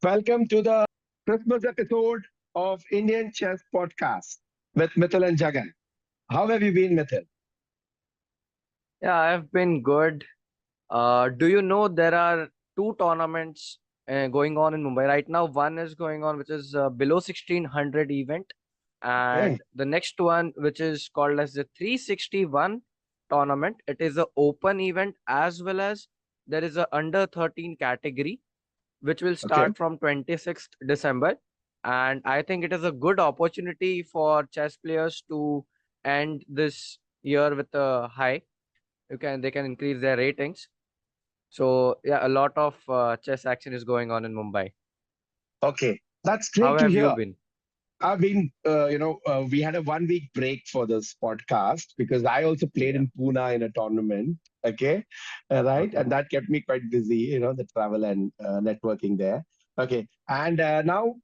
Welcome to the Christmas episode of Indian Chess Podcast with Mithil and Jagan. How have you been, Mithil? Yeah, I've been good. Do you know there are two tournaments going on in Mumbai right now? One is going on, which is below 1600 event, Okay. and the next one, which is called as the 361 tournament. It is a open event as well as there is a under 13 category, which will Okay. start from 26th December. And I think it is a good opportunity for chess players to end this year with a high. They can increase their ratings. So yeah, a lot of chess action is going on in Mumbai. Okay. That's How great to have you hear. been? I've been, we had a 1 week break for this podcast because I also played Yeah. in Pune in a tournament. Okay. Right. Okay. And that kept me quite busy, the travel and networking there. Okay. And now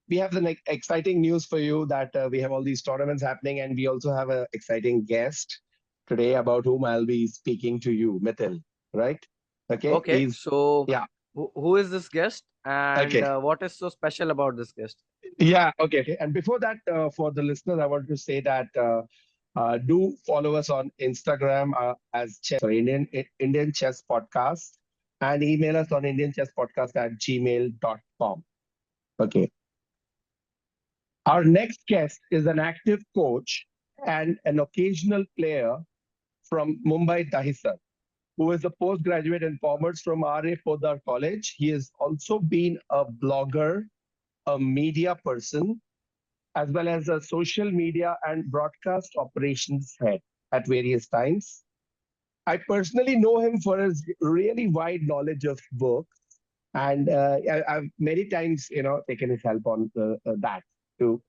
we have the exciting news for you that we have all these tournaments happening. And we also have an exciting guest today about whom I'll be speaking to you, Mithil. Right. Okay. Okay. So Yeah. who is this guest and Okay. what is so special about this guest? Yeah, okay, okay. And before that, for the listeners, I want to say that do follow us on Instagram as Indian Chess Podcast and email us on Indian Chess Podcast at gmail.com. Okay. Our next guest is an active coach and an occasional player from Mumbai Dahisar, who is a postgraduate in commerce from R.A. Podar College. He has also been a blogger, a media person, as well as a social media and broadcast operations head at various times. I personally know him for his really wide knowledge of books, and I've many times, taken his help on that to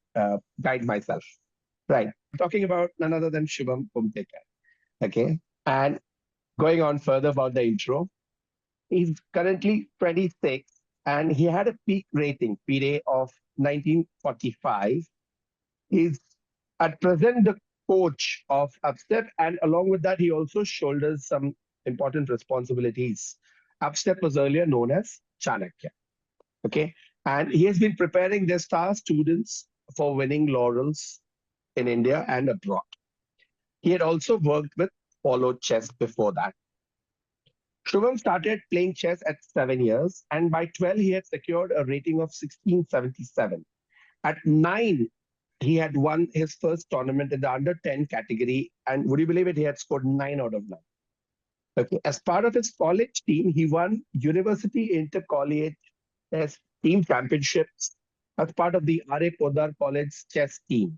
guide myself. Right. Talking about none other than Shubham Kumthekar. Okay. And going on further about the intro, he's currently 26 and he had a peak rating, PDA of 1945. He's at present the coach of Upstep, and along with that, he also shoulders some important responsibilities. Upstep was earlier known as Chanakya. Okay. And he has been preparing their star students for winning laurels in India and abroad. He had also worked with Polo Chess before that. Shubham started playing chess at 7 years, and by 12, he had secured a rating of 1677. At 9, he had won his first tournament in the under 10 category. And would you believe it? He had scored 9 out of 9. Okay. As part of his college team, he won University Intercollegiate Chess Team Championships as part of the R.A. Podar College chess team.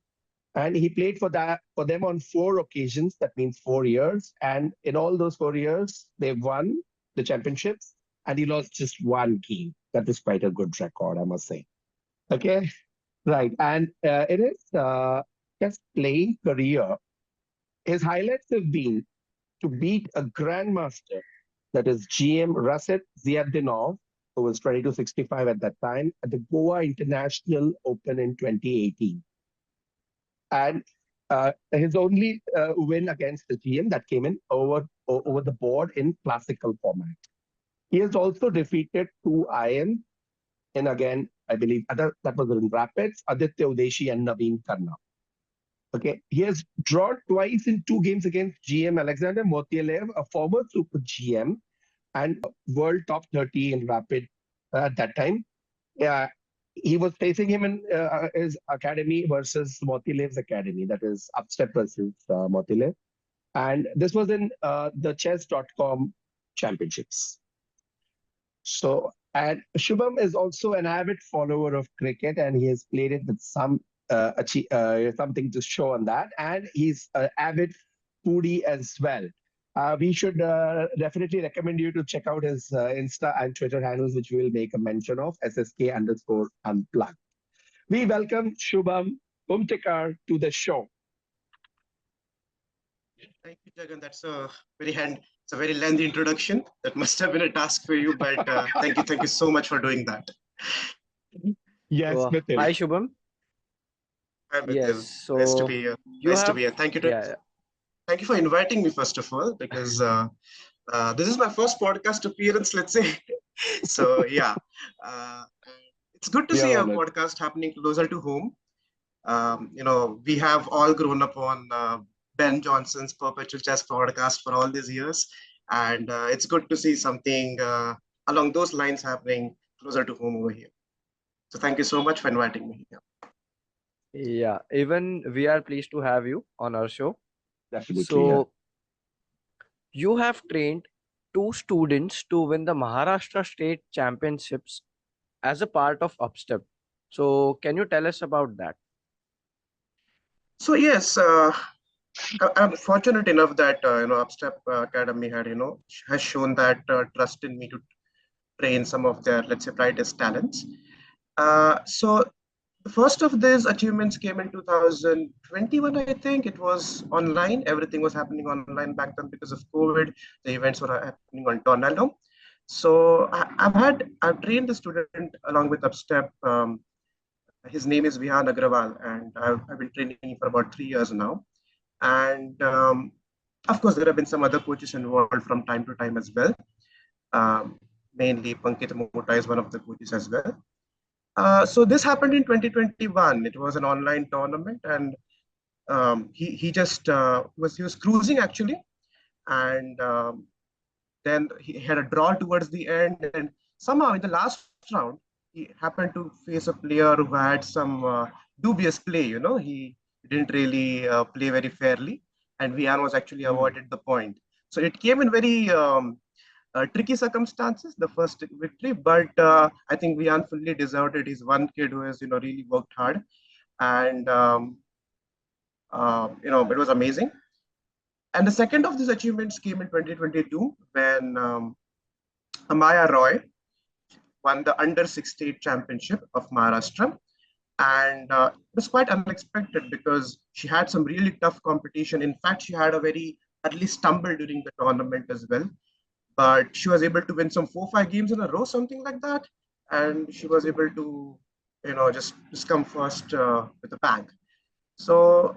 And he played for them on 4 occasions. That means 4 years. And in all those 4 years, they won the championships. And he lost just one game. That is quite a good record, I must say. Okay. Right. And in his chess playing career, his highlights have been to beat a grandmaster, that is GM Rasit Ziadinov, who was 2265 at that time, at the Goa International Open in 2018. And his only win against the GM that came in over the board in classical format. He has also defeated two IM in, again, I believe that was in Rapids, Aditya Udeshi and Naveen Khanna. Okay, he has drawn twice in 2 games against GM Alexander Motielev, a former super GM and world top 30 in Rapid at that time. Yeah, he was facing him in his academy versus Motilev's academy, that is Upstep versus Motilev. And this was in the chess.com championships. So, and Shubham is also an avid follower of cricket, and he has played it with something to show on that. And he's an avid foodie as well. We should definitely recommend you to check out his Insta and Twitter handles, which we will make a mention of, SSK underscore unplugged. We welcome Shubham Kumthekar to the show. Thank you, Jagan. It's a very lengthy introduction. That must have been a task for you, but thank you so much for doing that. Yes, So Mithil. hi Shubham. Hi, Yes. Mithil. Nice to So be here. you Nice to have be here. yeah. Thank you for inviting me first of all, because this is my first podcast appearance. Let's say, so yeah. It's good to We are see a honored. podcast happening closer to home. We have all grown up on Ben Johnson's Perpetual Chess podcast for all these years, and it's good to see something along those lines happening closer to home over here. So thank you so much for inviting me here. Yeah, even we are pleased to have you on our show. Definitely, yeah. So you have trained two students to win the Maharashtra State Championships as a part of Upstep. So can you tell us about that? So yes, I'm fortunate enough that Upstep Academy has shown that trust in me to train some of their, let's say, brightest talents. So the first of these achievements came in 2021, I think. It was online. Everything was happening online back then because of COVID. The events were happening on Tornado. So I've trained the student along with Upstep. His name is Vihan Agrawal, and I've been training him for about 3 years now. And of course, there have been some other coaches involved from time to time as well. Um, Mainly, Pankit Mota is one of the coaches as well. So this happened in 2021. It was an online tournament, and he just was cruising actually, and then he had a draw towards the end, and somehow in the last round he happened to face a player who had some dubious play. He didn't really play very fairly, and Vian was actually Mm. awarded the point. So it came in very tricky circumstances, the first victory, but I think Vian fully deserved it. He's one kid who has really worked hard, and it was amazing. And the second of these achievements came in 2022 when Amaya Roy won the under 68 championship of Maharashtra. And it was quite unexpected because she had some really tough competition. In fact, she had a very early stumble during the tournament as well. But she was able to win some 4-5 games in a row, something like that. And she was able to, just come first with a bang. So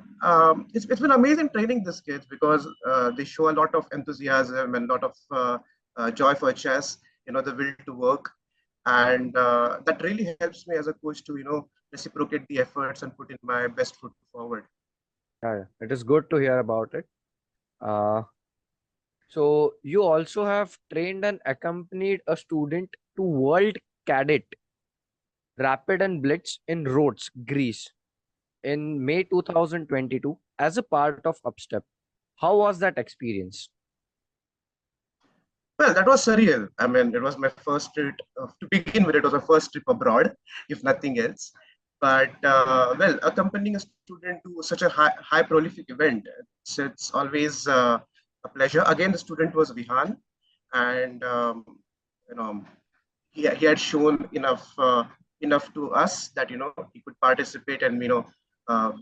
it's been amazing training these kids because they show a lot of enthusiasm and a lot of joy for chess, the will to work. And that really helps me as a coach to, reciprocate the efforts and put in my best foot forward. Yeah, it is good to hear about it. Uh, so you also have trained and accompanied a student to World Cadet Rapid and Blitz in Rhodes, Greece in May 2022 as a part of Upstep. How was that experience? Well, that was surreal. I mean, it was my first trip, to begin with, it was my first trip abroad, if nothing else. But, well, accompanying a student to such a high prolific event, it's always a pleasure. Again, the student was Vihan, and, you know, he had shown enough to us that, he could participate and, be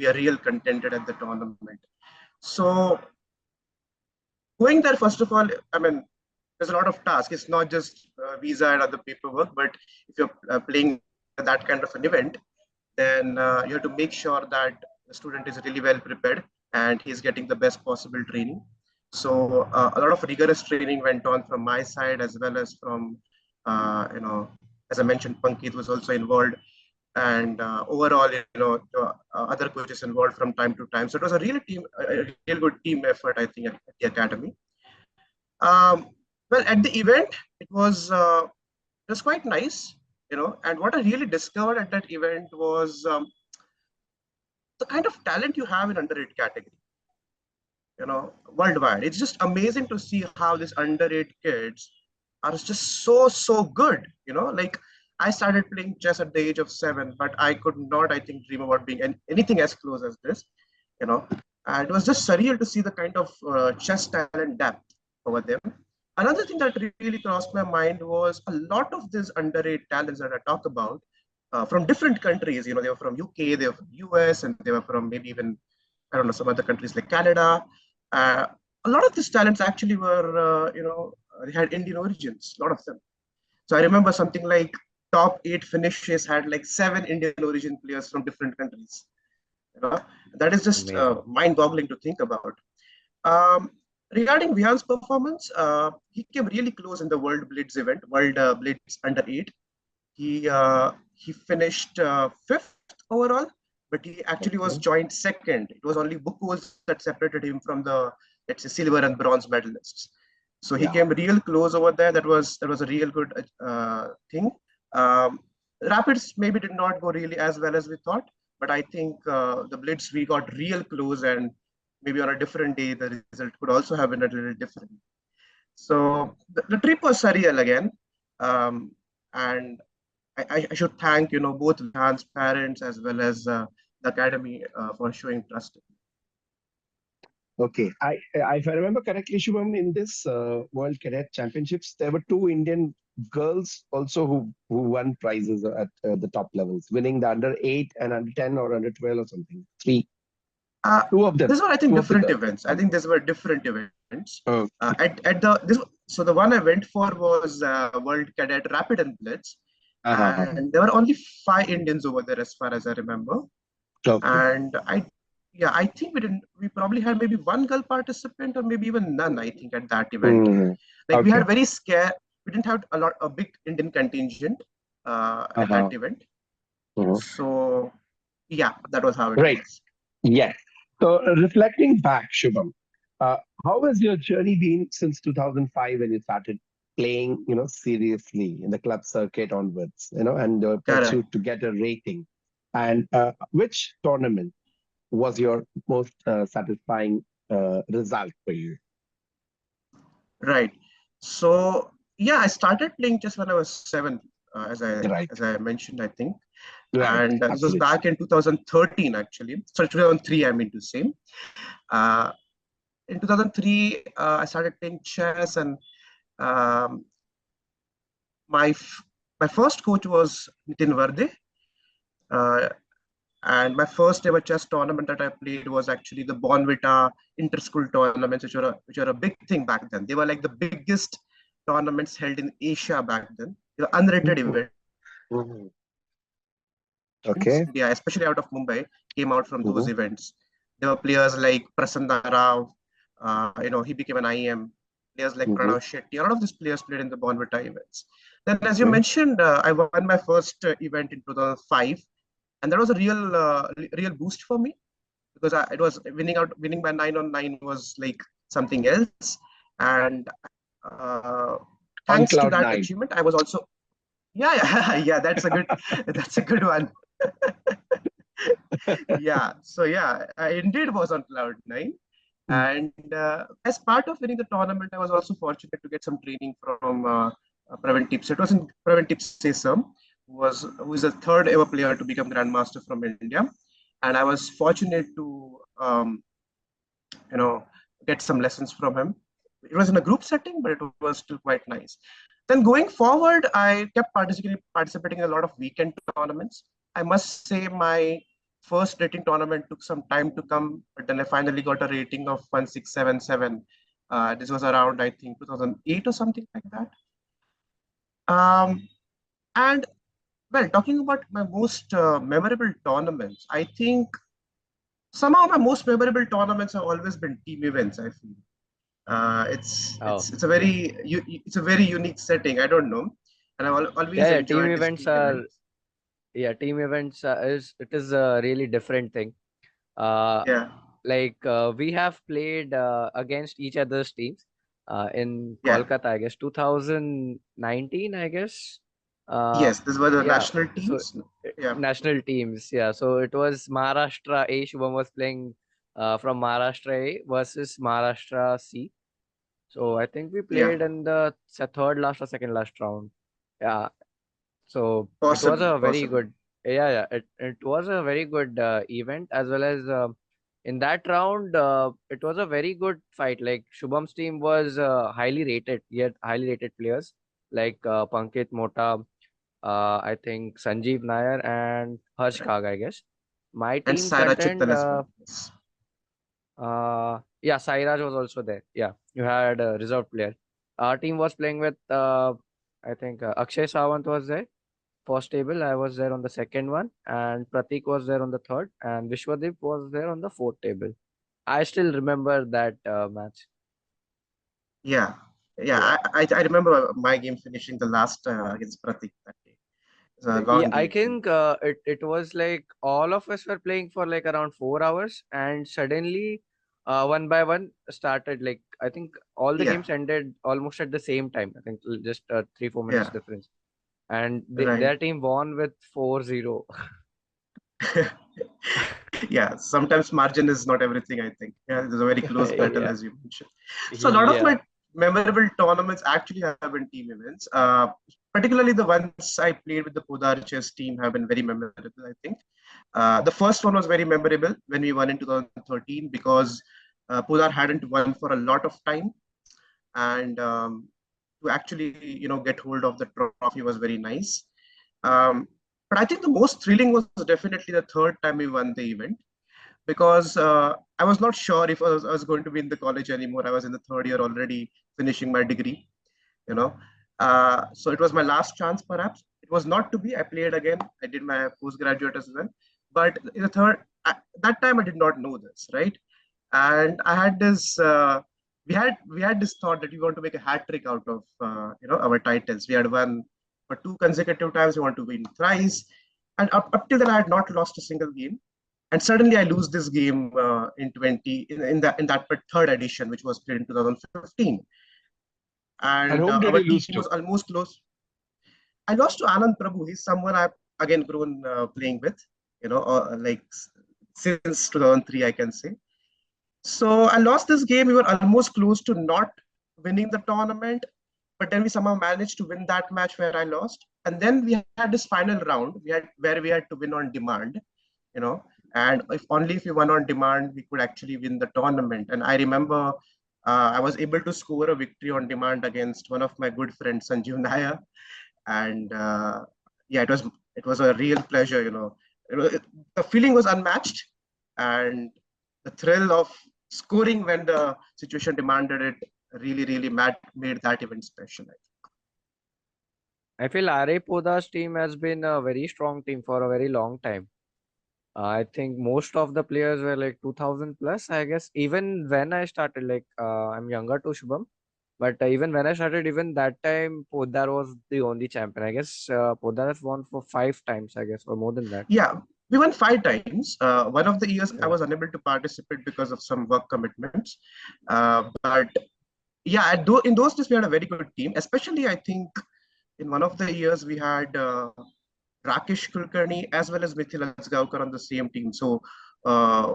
a real contender at the tournament. So going there, first of all, I mean, there's a lot of tasks. It's not just visa and other paperwork, but if you're playing that kind of an event, then you have to make sure that the student is really well prepared and he's getting the best possible training. So a lot of rigorous training went on from my side as well as from, as I mentioned, Pankit was also involved, and overall, other coaches involved from time to time. So it was a real good team effort, I think, at the academy. Um, well, at the event, it was quite nice, And what I really discovered at that event was the kind of talent you have in under 8 category, worldwide. It's just amazing to see how these under 8 kids are just so good. Like I started playing chess at the age of 7, but I could not, I think, dream about being anything as close as this. You know, and it was just surreal to see the kind of chess talent depth over them. Another thing that really crossed my mind was a lot of these under 8 talents that I talk about from different countries. They were from UK, they were from US, and they were from maybe even, I don't know, some other countries like Canada. Uh, a lot of these talents actually were, they had Indian origins, a lot of them. So I remember something like top 8 finishes had like 7 Indian origin players from different countries. You know, that is just Amazing. mind-boggling to think about. Um, Regarding Vihan's performance, he came really close in the World Blitz event, World Blitz under 8. He he finished fifth overall, but he actually was Okay. joined second. It was only book goals that separated him from the, let's say, silver and bronze medalists. So he Yeah. came real close over there. That was a real good thing. Um, Rapids maybe did not go really as well as we thought, but I think the Blitz we got real close, and maybe on a different day the result could also have been a little different. So the trip was surreal again, and I should thank both Vihan's parents as well as the academy for showing trust. Okay. If I remember correctly, Shubham, in this World Cadet Championships, there were two Indian girls also who won prizes at the top levels, winning the under 8 and under 10 or under 12 or something. Three, Uh, two of them, these were, I think, two of the different girls. events. I think these were different events. Okay. At the this so the one I went for was World Cadet Rapid and Blitz, Uh-huh. and there were only 5 Indians over there as far as I remember. Okay. And I think we probably had maybe one girl participant or maybe even none, I think, at that event. Mhm. Like we Okay. had we didn't have a big Indian contingent at that Uh-huh. event. Mhm. So yeah, that was how it Right. was. Yes. So reflecting back, Shubham, uh, how has your journey been since 2005 when you started playing, seriously in the club circuit onwards, and Correct. pursued to get a rating? And which tournament was your most satisfying result for you? Right. So yeah, I started playing chess when I was 7, Right. as I mentioned, I think, Right. and this was Absolutely. back in 2013 actually. Sorry, 2003. I mean to say. Uh, in 2003, I started playing chess, and um, my f- my first coach was Nitin Varde, uh, and my first ever chess tournament that I played was actually the Bonvita inter-school tournaments, which are a big thing back then. They were like the biggest tournaments held in Asia back then. They were unrated Mhm. events. Mhm. India, Okay. especially out of Mumbai, came out from those Mhm. events. There were players like Prasanna Rao, he became an IM. Players like Mhm. Pranav Shetty, a lot of these players played in the Bonvita events. Then, as you Okay. mentioned, I won my first event in 2005, and that was a real boost for me because it was winning by 9 on 9 was like something else, and uh, On thanks to cloud that nine. achievement, I was also yeah, that's a good one. Yeah, so yeah, I indeed was on cloud 9, and as part of winning the tournament, I was also fortunate to get some training from Praveen Tipse. It was in Praveen Tipse, who is the third ever player to become grandmaster from India, and I was fortunate to you know get some lessons from him. It was in a group setting, but it was still quite nice. Then going forward, I kept participating in a lot of weekend tournaments. I must say my first rating tournament took some time to come, but then I finally got a rating of 1677. This was around, I think, 2008 or something like that. Um, and well, talking about my most memorable tournaments, I think somehow my most memorable tournaments have always been team events. I feel Oh, it's a very unique setting. I don't know, and I've yeah, always yeah. Team enjoyed these events team are events. team events is a really different thing. Uh, Yeah, we have played against each other's teams in yeah, Kolkata, I guess 2019, I guess. Uh, yes. These were the yeah, national so teams. Yeah, national teams, yeah. So it was Maharashtra A. Shubham was playing from Maharashtra A versus Maharashtra C. So I think we yeah, played in the third last or second last round. Yeah, so it was possibly, a very possibly. good, yeah, yeah. It was a very good event as well as in that round, it was a very good fight. Like Shubham's team was highly rated, yet highly rated players like Pankit Mota, I think Sanjeev Nair and Harsh Correct. Kag, I guess. My And team Saira contained, Chittal as well. Yes. yeah, Sairaj was also there. Yeah, you had a reserve player. Our team was playing with, I think Akshay Sawant was there first table. I was there on the second one, and Pratik was there on the third, and Vishwadeep was there on the fourth table. I still remember that match. Yeah, yeah. Yeah. I remember my game finishing the last against Pratik that day. It's a Yeah, long I game. think it was like all of us were playing for like around 4 hours, and suddenly, one by one started like I think all the Yeah, games ended almost at the same time. I think just 3 4 minutes yeah, difference, and right. their team won with 4-0. Yeah, sometimes margin is not everything, I think. Yeah, it is a very close battle, Yeah, as you mentioned. So a lot of yeah. my memorable tournaments actually have been team events. Particularly the ones I played with the Podar chess team have been very memorable, I think. The first one was very memorable when we won in 2013 because Podar hadn't won for a lot of time, and to actually get hold of the trophy was very nice. Um, but I think the most thrilling was definitely the third time we won the event because I was not sure if I was going to be in the college anymore. I was in the third year already, finishing my degree. You know, so it was my last chance. Perhaps it was not to be. I played again. I did my postgraduate as well, but in the third, that time I did not know this, right? And I had this. We had this thought that we want to make a hat trick out of our titles. We had won for two consecutive times. We want to win thrice, and up till then I had not lost a single game, and suddenly I lose this game in 20 in that third edition, which was played in 2015, And and whom did our you team lose was to? almost close. I lost to Anand Prabhu. He's someone I've again grown playing with, like since 2003, I can say. So I lost this game. We were almost close to not winning the tournament, but then we somehow managed to win that match where I lost. And then we had this final round. We had to win on demand, you know. And if we won on demand, we could actually win the tournament. And I remember I was able to score a victory on demand against one of my good friends, Sanjeev Naya, and yeah, it was a real pleasure. The feeling was unmatched, and the thrill of scoring when the situation demanded it really made that event special. I feel RA Poda's team has been a very strong team for a very long time. I think most of the players were like 2000 plus, I guess. Even when I started, like I'm younger to Shubham, but even when I started, even that time, Poddar was the only champion. I guess Poddar has won for 5 times, I guess, or more than that. Yeah, we won 5 times. One of the years I Yeah. was unable to participate because of some work commitments, but yeah, in those days we had a very good team. Especially, I think in one of the years we had Rakesh Kulkarni as well as Mithil Jagan on the same team. So uh,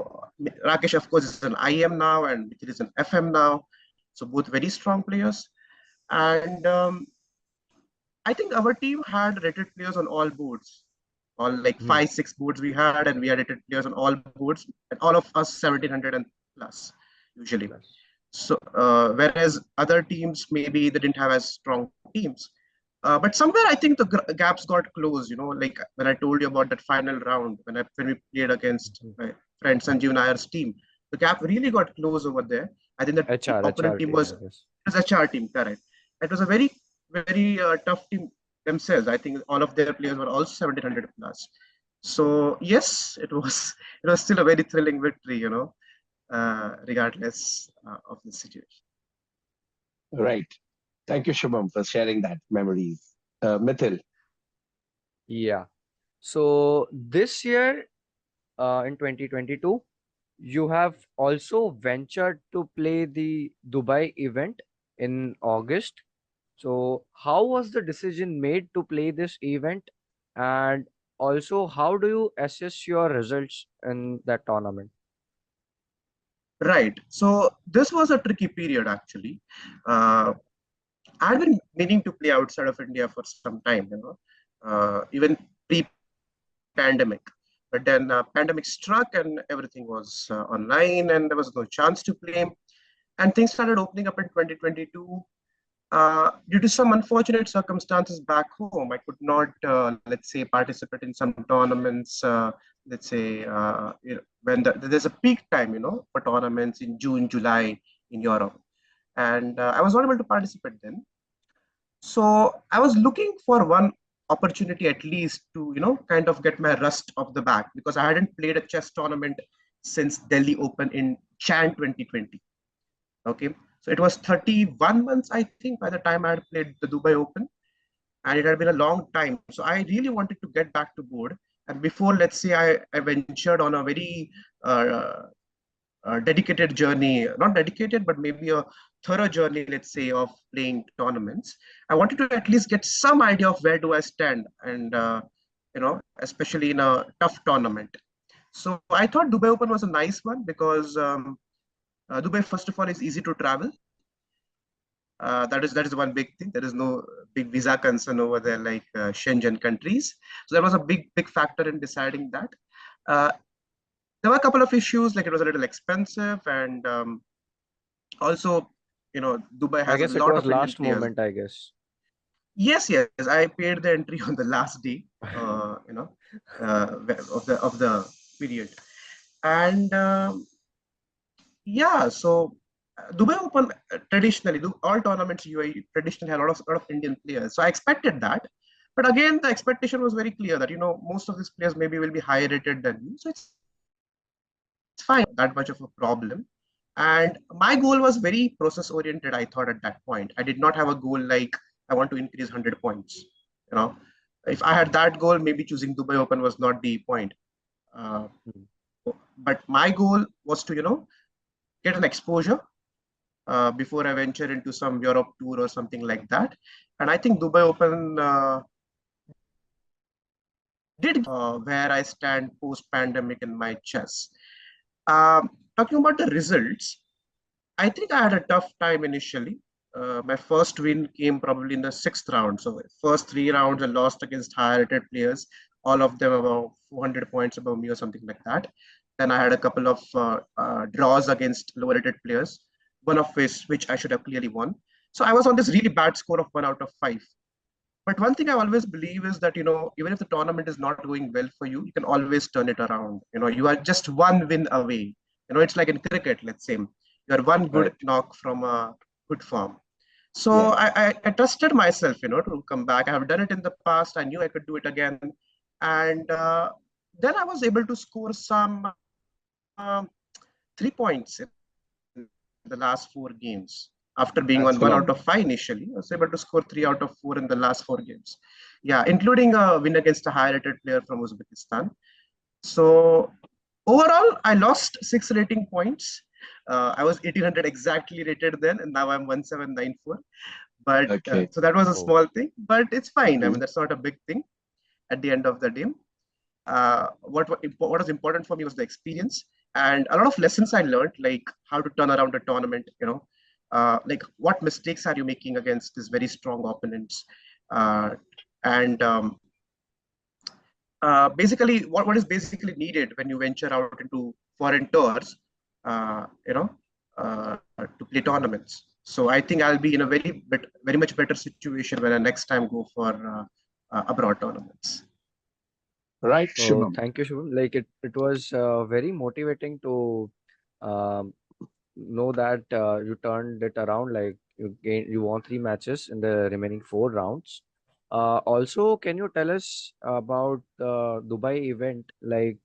Rakesh, of course, is an IM now, and Mithil is an FM now. So both very strong players. And I think our team had rated players on all boards. All like Hmm. 5 6 boards we had, and we had rated players on all boards, and all of us 1700 and plus usually. Plus. So whereas other teams maybe they didn't have as strong teams. But somewhere I think the gaps got closed. Like when I told you about that final round when we played against Mhm. my friend Sanjeev Nayar's team, the gap really got close over there. I think the opponent HR team team, was I guess. it was HR team, correct? It was a very tough team themselves. I think all of their players were also 1700 plus. So yes, it was it was still a very thrilling victory. Regardless of the situation. Right. Thank you, Shubham, for sharing that memories. Mithil. Yeah. So this year, in 2022, you have also ventured to play the Dubai event in August. So, how was the decision made to play this event? And also, how do you assess your results in that tournament? Right. So this was a tricky period actually. Uh, I've been meaning to play outside of India for some time, even pre-pandemic. But then pandemic struck and everything was online, and there was no chance to play. And things started opening up in 2022. Due to some unfortunate circumstances back home, I could not, let's say, participate in some tournaments. Let's say, when there's a peak time, for tournaments in June, July in Europe, and I was not able to participate then. So I was looking for one opportunity at least to, kind of get my rust off the back because I hadn't played a chess tournament since Delhi Open in Jan 2020. Okay. So it was 31 months, I think, by the time I had played the Dubai Open. and it had been a long time. So I really wanted to get back to board. And before, let's say, I ventured on a very dedicated journey, not dedicated, but maybe a thorough journey, let's say, of playing tournaments. I wanted to at least get some idea of where do I stand, and especially in a tough tournament. So I thought Dubai Open was a nice one because Dubai, first of all, is easy to travel. That is one big thing. There is no big visa concern over there like Shenzhen countries. So that was a big factor in deciding that. Uh, there were a couple of issues, like it was a little expensive, and also, Dubai I has a guess it lot was of Indian last players. moment, I guess. Yes, I paid the entry on the last day, of the period, and yeah, so Dubai Open traditionally, all tournaments UAE traditionally had a lot of Indian players. So I expected that, but again, the expectation was very clear that most of these players maybe will be higher rated than me, so it's fine. That much of a problem. And my goal was very process oriented. I thought at that point, I did not have a goal like I want to increase 100 points. You know, if I had that goal, maybe choosing Dubai Open was not the point. Uh, Hmm. but my goal was to get an exposure before I venture into some Europe tour or something like that. And I think Dubai Open did where I stand post pandemic in my chess. Talking about the results, I think I had a tough time initially. My first win came probably in the sixth round. So first 3 rounds I lost against higher rated players, all of them about 400 points above me or something like that. Then I had a couple of draws against lower rated players, one of which I should have clearly won. So I was on this really bad score of 1 out of 5. But one thing I always believe is that, even if the tournament is not going well for you, you can always turn it around. You are just one win away. It's like in cricket, let's say. You are one good Right. knock from a good form. So Yeah. I trusted myself, to come back. I have done it in the past. I knew I could do it again. And then I was able to score some 3 points in the last 4 games. After being on 1 out of 5 That's initially, phenomenal. I was able to score 3 out of 4 in the last 4 games. Yeah, including a win against a high rated player from Uzbekistan. So overall, I lost 6 rating points. I was 1800 exactly rated then, and now I'm 1794. But Okay. so that was a Oh, small thing, but it's fine. I mean, Mhm. that's not a big thing at the end of the day. What was important for me was the experience and a lot of lessons I learned, like how to turn around a tournament. Like what mistakes are you making against these very strong opponents, uh, and basically what is basically needed when you venture out into foreign tours, uh, you know, to play tournaments. So I think I'll be in a very much better situation when I next time go for abroad tournaments. Right, so Shubham. thank you, Shubham. Like it was very motivating to um, know that you turned it around. Like you won 3 matches in the remaining 4 rounds. Also, can you tell us about the Dubai event? Like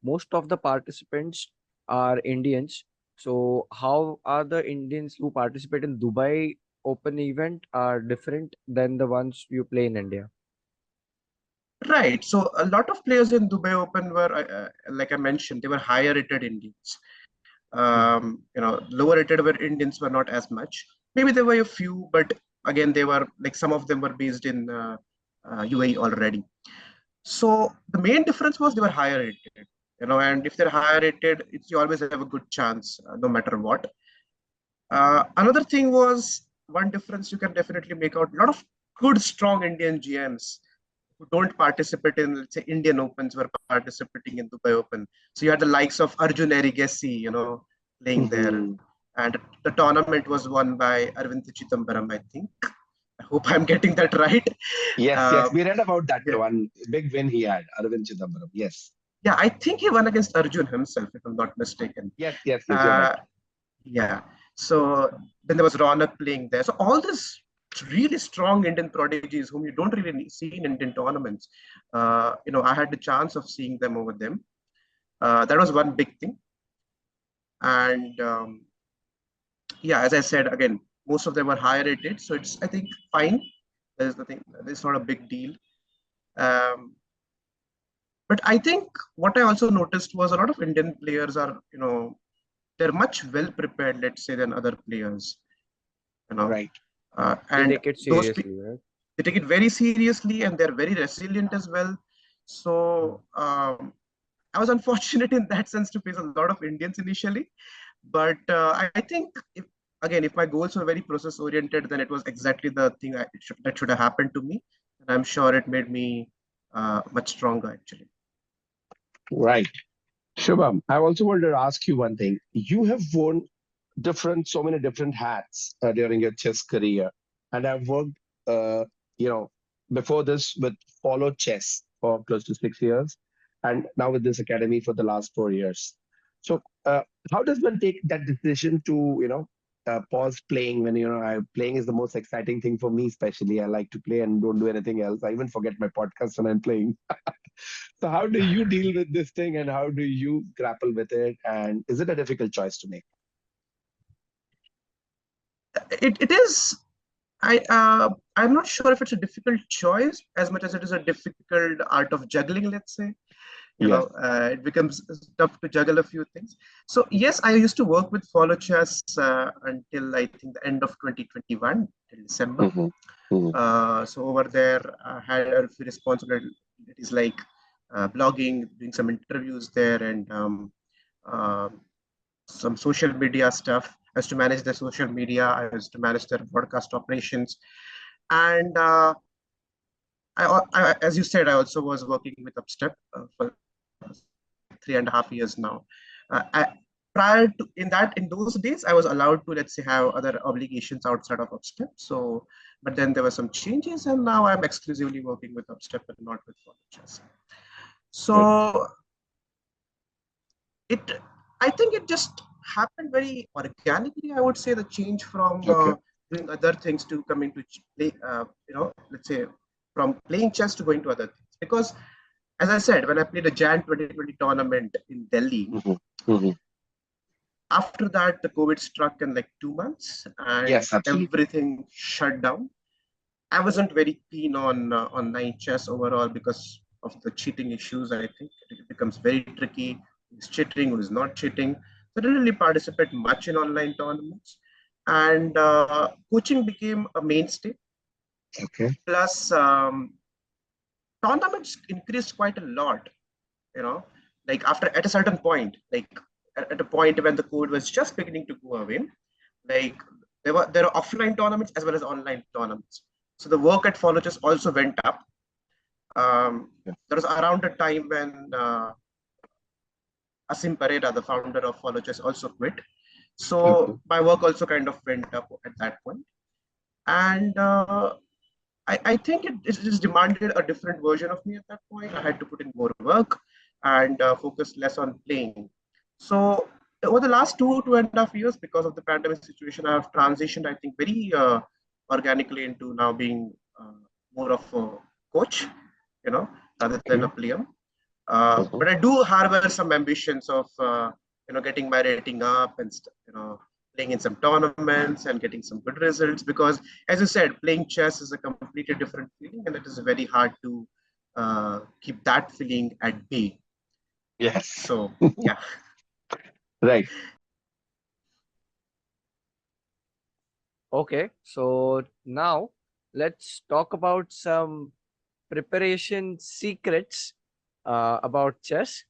most of the participants are Indians. So how are the Indians who participate in Dubai Open event are different than the ones you play in India? Right. So a lot of players in Dubai Open were, like I mentioned, they were higher rated Indians. Mhm. Lower rated were Indians were not as much. Maybe there were a few, but again, they were like some of them were based in UAE already. So the main difference was they were higher rated. And if they're higher rated, you always have a good chance, no matter what. Another thing was one difference you can definitely make out. A lot of good, strong Indian GMs who don't participate in, let's say, Indian Opens were participating in Dubai Open. So you had the likes of Arjun Erigesi, playing there. Mhm. And the tournament was won by Arvind Chidambaram, I think. I hope I'm getting that right. Yes, Uh, yes. We read about that yeah, one big win he had, Arvind Chidambaram. Yes. yeah, I think he won against Arjun himself, if I'm not mistaken. Yes, you're right. Uh, yeah. So then there was Ronak playing there. So all these really strong Indian prodigies whom you don't really see in Indian tournaments, I had the chance of seeing them over them. That was one big thing. And yeah, as I said again, most of them were higher rated, so it's I think fine. That is the thing. It's not a big deal. Um, but I think what I also noticed was a lot of Indian players are, they're much well prepared, let's say, than other players. You know, Right. They and take it those seriously, right? they take it very seriously, and they're very resilient as well. Mm. So I was unfortunate in that sense to face a lot of Indians initially, but I think if my goals were very process oriented, then it was exactly the thing that should have happened to me, and I'm sure it made me much stronger actually. Right. Shubham, I also wanted to ask you one thing. You have worn so many different hats during your chess career, and I've worked, uh, you know, before this with Follow Chess for close to 6 years, and now with this academy for the last 4 years. So, how does one take that decision to, pause playing when playing is the most exciting thing for me, especially. I like to play and don't do anything else. I even forget my podcast when I'm playing. So how do you deal with this thing and how do you grapple with it? And is it a difficult choice to make? It is. I'm not sure if it's a difficult choice as much as it is a difficult art of juggling. Let's say, Yes. it becomes tough to juggle a few things. So yes, I used to work with Follow Chess until I think the end of 2021 till December. Hmm. Hmm. So over there, I had a few responsibilities like blogging, doing some interviews there, and uh, some social media stuff. I used to manage their social media. I used to manage their broadcast operations, and as you said, I also was working with Upstep for like 3.5 years now. Prior to in those days, I was allowed to, let's say, have other obligations outside of Upstep. So, but then there were some changes, and now I'm exclusively working with Upstep and not with Chess. Good. So it, I think it just happened very organically. I would say the change from Okay. doing other things to coming to play, let's say from playing chess to going to other things. Because as I said, when I played a Jan 2020 tournament in Delhi, Hmm. Hmm. after that the COVID struck in like 2 months and Yes, absolutely. everything shut down. I wasn't very keen on online chess overall because of the cheating issues. I think it becomes very tricky. Who's cheating, who's not cheating. So I didn't really participate much in online tournaments. And coaching became a mainstay. Okay. Plus, tournaments increased quite a lot. You know, like after at a certain point, like at a point when the code was just beginning to go away, like there are offline tournaments as well as online tournaments. So the work at Follow just also went up. Yeah. There was around a time when Asim Pereira, the founder of Follow Chess, also quit. Okay. So my work also kind of went up at that point. And I think it just demanded a different version of me at that point. I had to put in more work and focus less on playing. So over the last 2.5 years, because of the pandemic situation, I have transitioned, I think, very organically into now being more of a coach, you know, rather than a Okay. player. Uh-huh. But I do harbor some ambitions of getting my rating up and playing in some tournaments and getting some good results. Because as you said, playing chess is a completely different feeling, and it is very hard to keep that feeling at bay. Yes. So yeah. Right. Okay, so now let's talk about some preparation secrets about chess.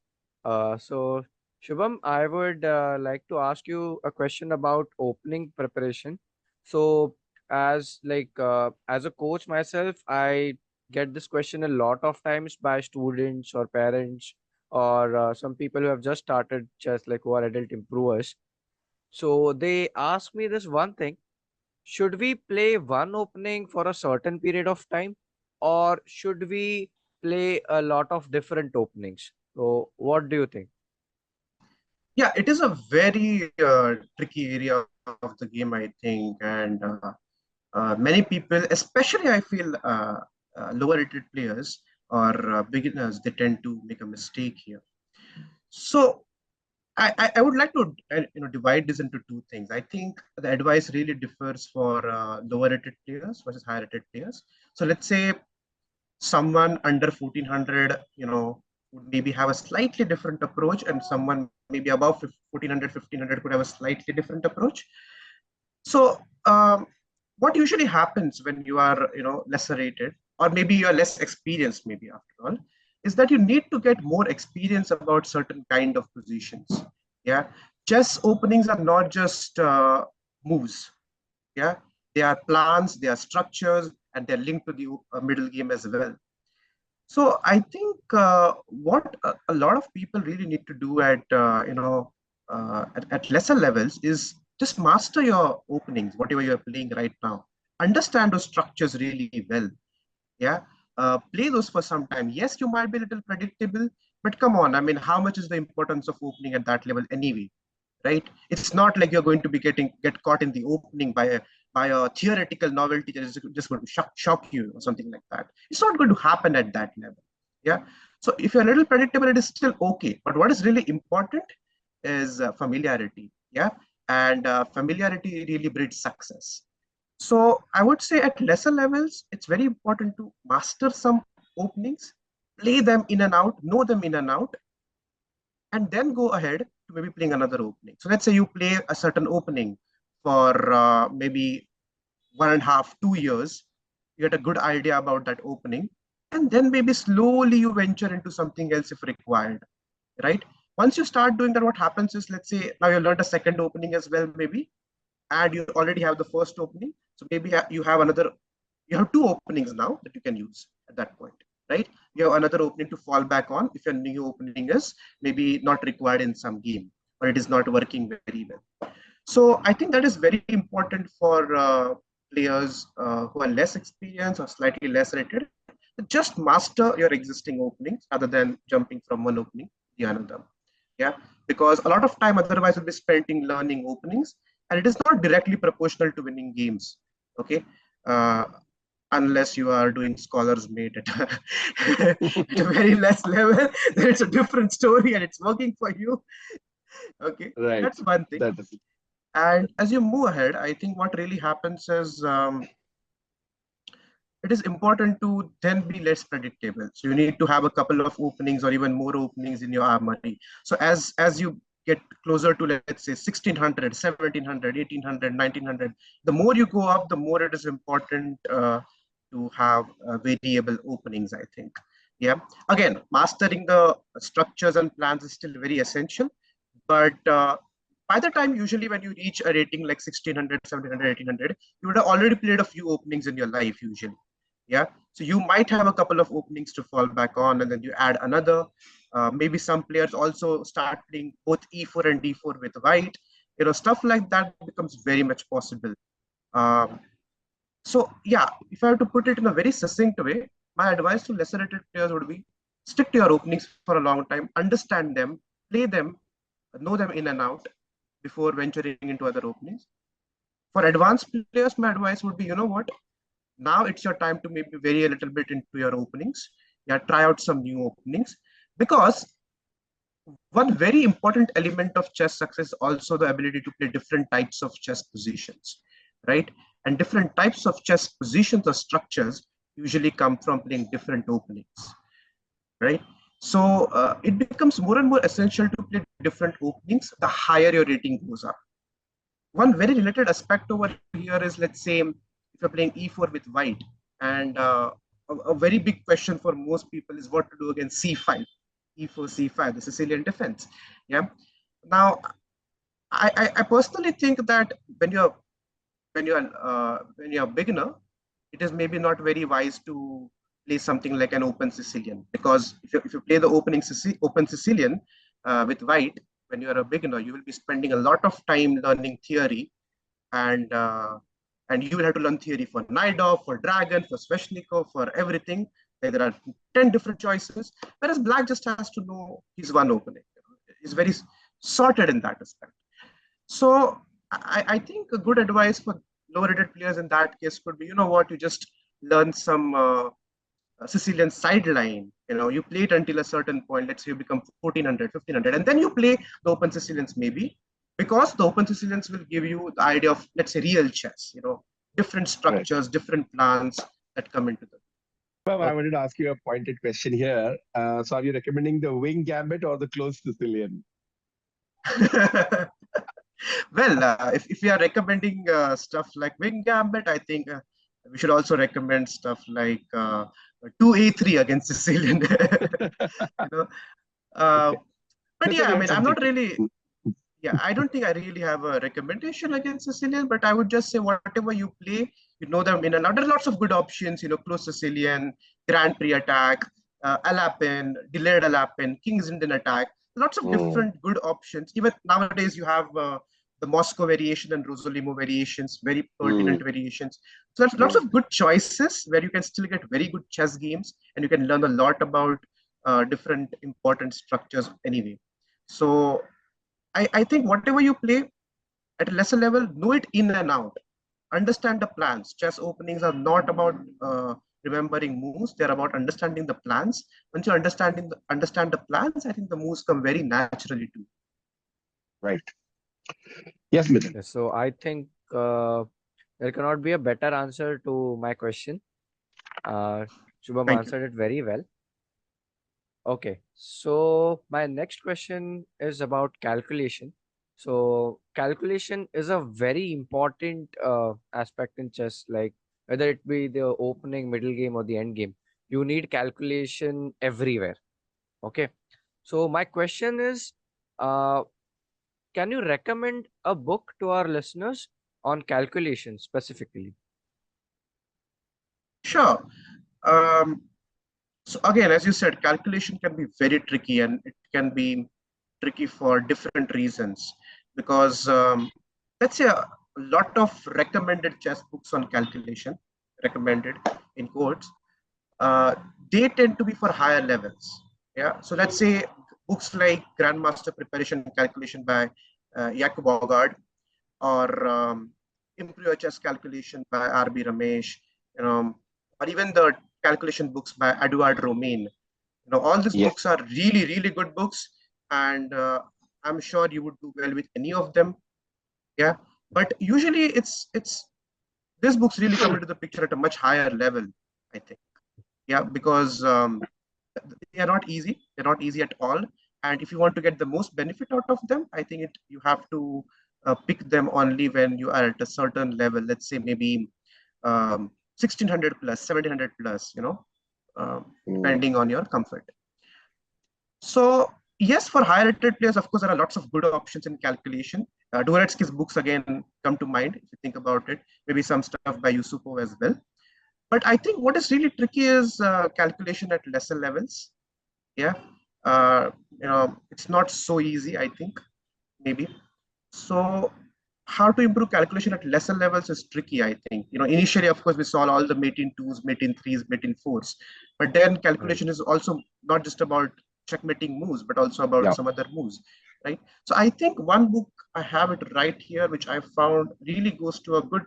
So, Shubham, I would like to ask you a question about opening preparation. So, as a coach myself, I get this question a lot of times by students or parents or some people who have just started chess, like who are adult improvers. So they ask me this one thing: should we play one opening for a certain period of time, or should we play a lot of different openings? So, what do you think? Yeah, it is a very tricky area of the game, I think, and many people, especially I feel lower rated players or beginners, they tend to make a mistake here. So I would like to divide this into two things. I think the advice really differs for lower rated players versus higher rated players. So let's say someone under 1400, would maybe have a slightly different approach, and someone maybe above 1400, 1500 could have a slightly different approach. So what usually happens when you are, lesser rated, or maybe you're less experienced, maybe after all, is that you need to get more experience about certain kind of positions. Yeah, chess openings are not just moves. Yeah, they are plans, they are structures, and they're linked to the middle game as well. So I think what a lot of people really need to do at at lesser levels is just master your openings, whatever you're playing right now. Understand those structures really well. Yeah, play those for some time. Yes, you might be a little predictable, but come on. I mean, how much is the importance of opening at that level anyway? Right? It's not like you're going to be get caught in the opening by a theoretical novelty that is just going to shock you or something like that. It's not going to happen at that level. Yeah. So if you're a little predictable, it is still okay. But what is really important is familiarity. Yeah. And familiarity really breeds success. So I would say at lesser levels, it's very important to master some openings, play them in and out, know them in and out, and then go ahead to maybe playing another opening. So let's say you play a certain opening for maybe 1.5, 2 years. You get a good idea about that opening, and then maybe slowly you venture into something else if required, right? Once you start doing that, what happens is, let's say now you learned a second opening as well, maybe, and you already have the first opening. So maybe you have two openings now that you can use at that point, right? You have another opening to fall back on if your new opening is maybe not required in some game, or it is not working very well. So I think that is very important for players who are less experienced or slightly less rated. Just master your existing openings rather than jumping from one opening to the another. Yeah, because a lot of time otherwise will be spent in learning openings, and it is not directly proportional to winning games. Okay, uh, unless you are doing scholars mate at a very less level, then it's a different story and it's working for you. Okay, Right. that's one thing. That is And as you move ahead, I think what really happens is it is important to then be less predictable. So you need to have a couple of openings or even more openings in your armory. So as you get closer to, let's say, 1600, 1700, 1800, 1900, the more you go up, the more it is important to have variable openings, I think. Yeah. Again, mastering the structures and plans is still very essential. But by the time usually when you reach a rating like 1600, 1700, 1800, you would have already played a few openings in your life usually. Yeah, so you might have a couple of openings to fall back on, and then you add another. Maybe some players also start playing both e4 and d4 with white. Stuff like that becomes very much possible. um, so yeah, if I have to put it in a very succinct way, my advice to lesser rated players would be stick to your openings for a long time, understand them, play them, know them in and out before venturing into other openings. For advanced players, my advice would be, what? Now it's your time to maybe vary a little bit into your openings. Yeah, try out some new openings, because one very important element of chess success is also the ability to play different types of chess positions, right? And different types of chess positions or structures usually come from playing different openings, right? So it becomes more and more essential to play different openings the higher your rating goes up. One very related aspect over here is, let's say, if you're playing e4 with white, and a very big question for most people is what to do against c5, e4, c5, the Sicilian defense. Yeah. Now, I personally think that when you're a beginner, it is maybe not very wise to play something like an open Sicilian, because if you play the open Sicilian with white, when you are a beginner, you will be spending a lot of time learning theory, and you will have to learn theory for Naidov, for Dragon, for Sveshnikov, for everything. Like, there are 10 different choices, whereas Black just has to know his one opening. He's very sorted in that aspect. So I think a good advice for lower rated players in that case could be, you know what, you just learn some Sicilian sideline. You play it until a certain point. Let's say you become 1400, 1500, and then you play the open Sicilians maybe, because the open Sicilians will give you the idea of, let's say, real chess. Different Right. structures, different plans that come into the. Well, I Okay. wanted to ask you a pointed question here. So, are you recommending the wing gambit or the closed Sicilian? Well, if we are recommending stuff like Wing Gambit, I think we should also recommend stuff like 2A3 against Sicilian. you know, uh, Okay. but Mithil, yeah, you I had mean, I'm something not to. really. Yeah, I don't think I really have a recommendation against Sicilian, but I would just say whatever you play, them in a lot. There are lots of good options. Close Sicilian, Grand Prix attack, Alapin, delayed Alapin, King's Indian attack. Lots of Mm, different good options. Even nowadays, you have the Moscow variation and Rosolimo variations, very pertinent mm, variations. So there's lots mm. of good choices where you can still get very good chess games, and you can learn a lot about different important structures anyway. So I think whatever you play at a lesser level, know it in and out. Understand the plans. Chess openings are not about remembering moves; they're about understanding the plans. Once you understand the plans, I think the moves come very naturally too. Right. Yes, Mithil. Yes, so I think there cannot be a better answer to my question. Uh, Shubham Thank you. answered it very well. Okay, so my next question is about calculation. So calculation is a very important aspect in chess, like whether it be the opening, middle game, or the end game. You need calculation everywhere. Okay, so my question is, uh, can you recommend a book to our listeners on calculation specifically? Sure. Um, so again, as you said, calculation can be very tricky, and it can be tricky for different reasons. Because let's say a lot of recommended chess books on calculation, recommended in quotes, uh, they tend to be for higher levels. Yeah. So let's say books like Grandmaster Preparation and Calculation by Jacob Aagaard, or Improve Your Chess Calculation by R.B. Ramesh, you know, or even the calculation books by Eduard Romain. All these Yes. books are really, really good books, and I'm sure you would do well with any of them. Yeah. But usually it's these books really come into the picture at a much higher level, I think. Yeah, because they are not easy. They're not easy at all. And if you want to get the most benefit out of them, I think you have to pick them only when you are at a certain level. Let's say maybe 1600 plus, 1700 plus, Mm, depending on your comfort. So yes, for higher rated players, of course, there are lots of good options in calculation. Dvoretsky's books again come to mind if you think about it. Maybe some stuff by Yusupov as well. But I think what is really tricky is calculation at lesser levels. Yeah, it's not so easy. I think maybe. So how to improve calculation at lesser levels is tricky. I think initially, of course, we saw all the mate in twos, mate in threes, mate in fours, but then Right. calculation is also not just about checkmating moves, but also about yeah. some other moves, right? So I think one book, I have it right here, which I found really goes to a good.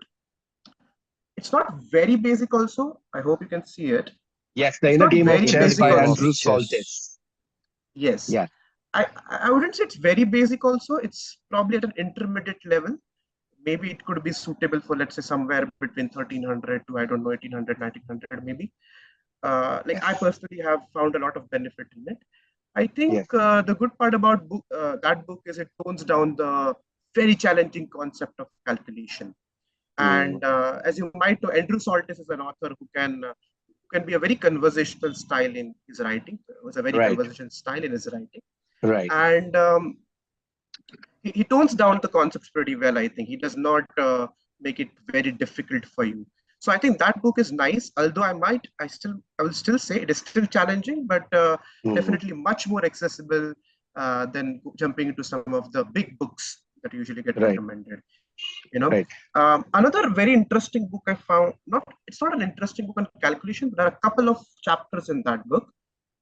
It's not very basic. Also, I hope you can see it. Yes. The It's Inner not Game of very Inner Chess basic by game of also. Andrew chess. Soltis. Yes, Yeah. I wouldn't say it's very basic also. It's probably at an intermediate level. Maybe it could be suitable for, let's say, somewhere between 1300 to, I don't know, 1800, 1900 maybe. Like I Yes. personally have found a lot of benefit in it. I think Yes. the good part about that book is it tones down the very challenging concept of calculation. Mm, And as you might know, Andrew Soltis is an author who can be a very conversational style in his writing. It was a very right. conversational style in his writing, Right. and he tones down the concepts pretty well. I think he does not make it very difficult for you. So I think that book is nice. Although I will still say it is still challenging, but Mm, definitely much more accessible than jumping into some of the big books that usually get right. recommended. You know, Right. another very interesting book I found. Not It's not an interesting book on calculation, but there are a couple of chapters in that book.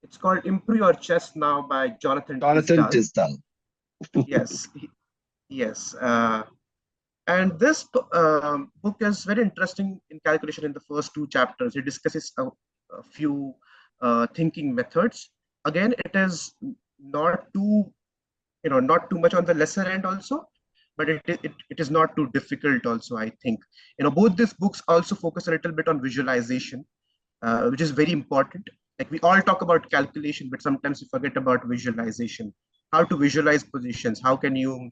It's called "Improve Your Chess Now" by Jonathan Jonathan Tisdale. Tisdale. Yes, yes. And this book is very interesting in calculation in the first two chapters. It discusses a few thinking methods. Again, it is not too, not too much on the lesser end also, but it is not too difficult also, I think. Both these books also focus a little bit on visualization, which is very important. Like we all talk about calculation, but sometimes we forget about visualization. How to visualize positions? How can you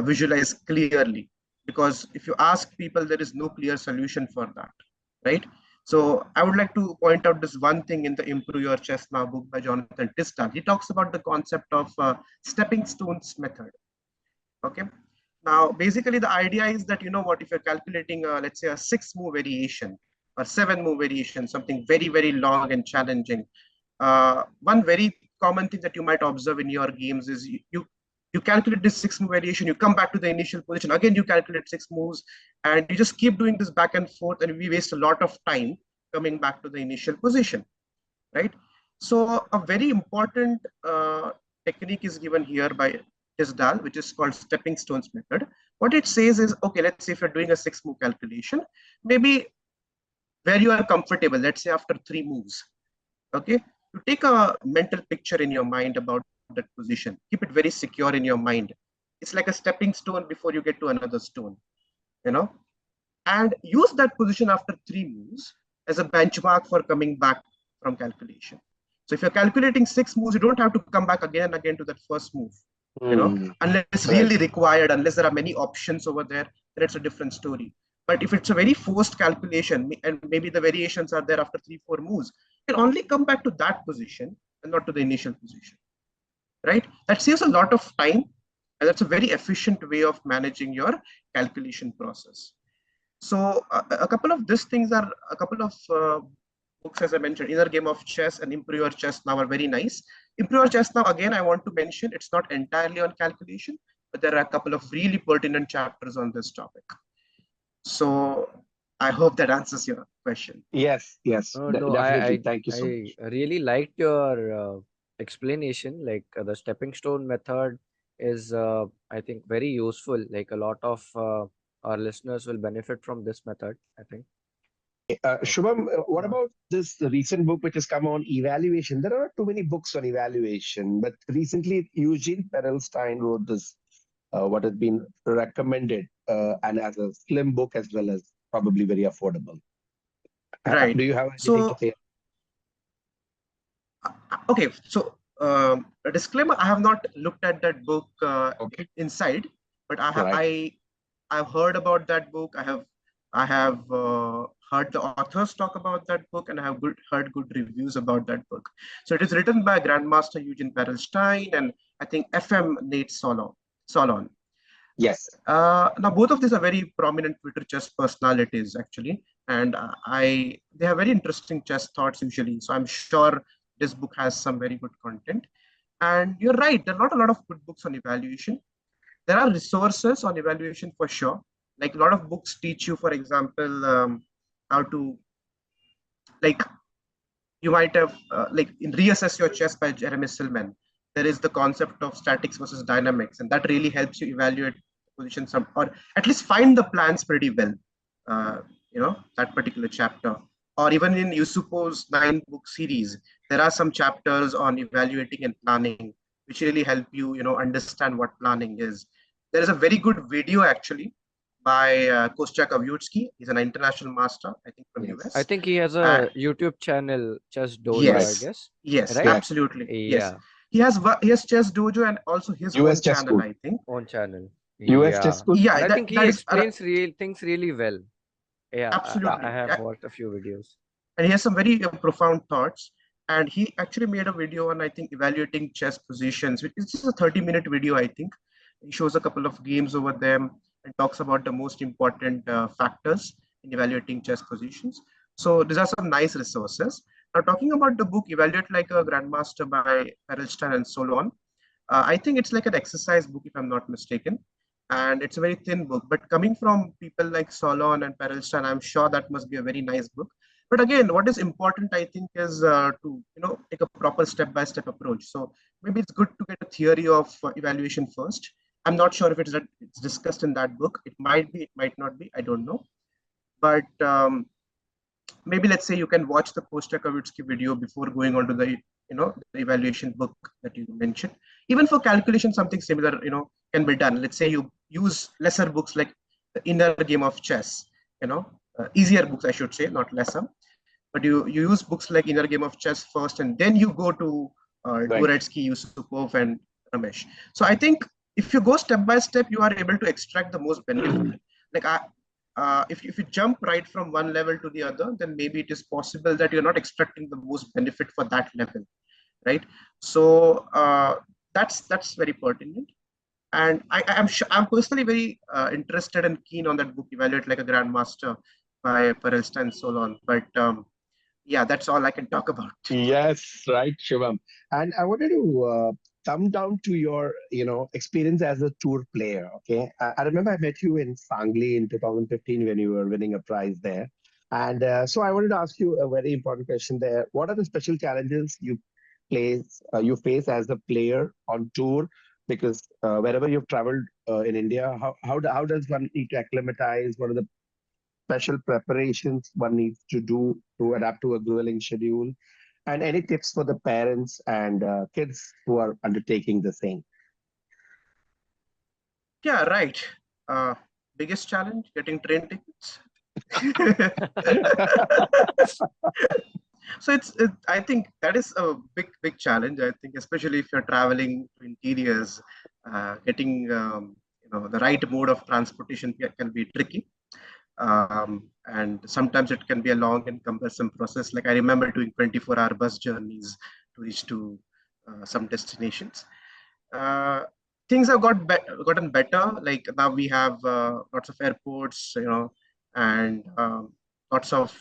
visualize clearly? Because if you ask people, there is no clear solution for that, right? So I would like to point out this one thing in the Improve Your Chess Now book by Jonathan Tisdale. He talks about the concept of stepping stones method. Okay. Now, basically, the idea is that, what, if you're calculating, let's say, a 6-move variation or 7-move variation, something very, very long and challenging. One very common thing that you might observe in your games is you calculate this 6-move variation, you come back to the initial position, again, you calculate 6 moves, and you just keep doing this back and forth, and we waste a lot of time coming back to the initial position, right? So a very important technique is given here by Tisdale, which is called stepping stones method. What it says is, okay, let's say if you're doing a 6-move calculation, maybe where you are comfortable, let's say after 3 moves, okay, you take a mental picture in your mind about that position, keep it very secure in your mind. It's like a stepping stone before you get to another stone, and use that position after 3 moves as a benchmark for coming back from calculation. So if you're calculating 6 moves, you don't have to come back again and again to that first move, unless really required, unless there are many options over there, then it's a different story. But if it's a very forced calculation and maybe the variations are there after 3-4 moves, you can only come back to that position and not to the initial position, right? That saves a lot of time, and that's a very efficient way of managing your calculation process. So a couple of these things are a couple of books, as I mentioned, Inner Game of Chess and Improve Your Chess Now are very nice. Improve Your Chess Now, again, I want to mention, it's not entirely on calculation, but there are a couple of really pertinent chapters on this topic. So I hope that answers your question. Yes, No, definitely. Thank you so much. I really liked your explanation. Like the stepping stone method is, I think, very useful. Like a lot of our listeners will benefit from this method, I think. Shubham, what about this recent book which has come on evaluation? There are not too many books on evaluation, but recently Eugene Perelstein wrote this, what has been recommended, and as a slim book as well as probably very affordable. Right. Do you have anything to So, say? okay. So, a disclaimer: I have not looked at that book Okay. inside, but Right. I've heard about that book. I have heard the authors talk about that book, and I have heard good reviews about that book. So it is written by Grandmaster Eugene Perelstein and I think FM Nate Solon. Yes. Now both of these are very prominent Twitter chess personalities actually, and they have very interesting chess thoughts usually. So I'm sure this book has some very good content. And you're right, there are not a lot of good books on evaluation. There are resources on evaluation for sure. Like a lot of books teach you, for example, how to, like, you might have like in Reassess Your Chess by Jeremy Silman. There is the concept of statics versus dynamics, and that really helps you evaluate positions or at least find the plans pretty well. Uh, that particular chapter, or even in Yusupo's 9-book series, there are some chapters on evaluating and planning, which really help you, understand what planning is. There is a very good video actually by Kostya Kavyutsky. He's an international master, I think, from Yes. US. I think he has Uh, a YouTube channel, Chess Dojo, I Yes, guess. yes, Right? Yes. absolutely. Yes, Yeah, he has Chess Dojo and also his US own Chess channel, School. I think. own channel. US Chess Yeah. School. And Yeah, I think he that is explains real things really well. Yeah, I absolutely. have watched a few videos. And he has some very profound thoughts. And he actually made a video on, I think, evaluating chess positions, which is just a 30-minute video, I think. He shows a couple of games over them and talks about the most important factors in evaluating chess positions. So these are some nice resources. Now, talking about the book Evaluate Like a Grandmaster by Perelstein and Solon, I think it's like an exercise book, if I'm not mistaken. And it's a very thin book. But coming from people like Solon and Perelstein, I'm sure that must be a very nice book. But again, what is important, I think, is to take a proper step-by-step approach. So maybe it's good to get a theory of evaluation first. I'm not sure if it's discussed in that book. It might be, it might not be. I don't know. But maybe let's say you can watch the Postakavitsky video before going on to the the evaluation book that you mentioned. Even for calculation, something similar can be done. Let's say you use lesser books like the Inner Game of Chess, easier books I should say, not lesser, but you use books like Inner Game of Chess first, and then you go to Right. Dvoretsky, Yusupov, and Ramesh. So I think if you go step by step, you are able to extract the most benefit. Like if you jump right from one level to the other, then maybe it is possible that you're not extracting the most benefit for that level, right? So that's very pertinent. And I'm personally very interested and keen on that book, Evaluate Like a Grandmaster by Perelsta and Solon. But yeah, that's all I can talk about. Yes, right, Shivam. And I wanted to come down to your, experience as a tour player. Okay, I remember I met you in Sangli in 2015 when you were winning a prize there. And so I wanted to ask you a very important question there. What are the special challenges you face as a player on tour? Because wherever you've traveled in India, how does one need to acclimatize? What are the special preparations one needs to do to adapt to a grueling schedule? And any tips for the parents and kids who are undertaking the same? Yeah, right. Uh, Biggest challenge, getting train tickets. So I think that is a big challenge. I think especially if you're traveling to interiors, getting the right mode of transportation can be tricky. And sometimes it can be a long and cumbersome process. Like I remember doing 24-hour bus journeys to reach to some destinations. Uh, Things have gotten better. Like now we have lots of airports, and lots of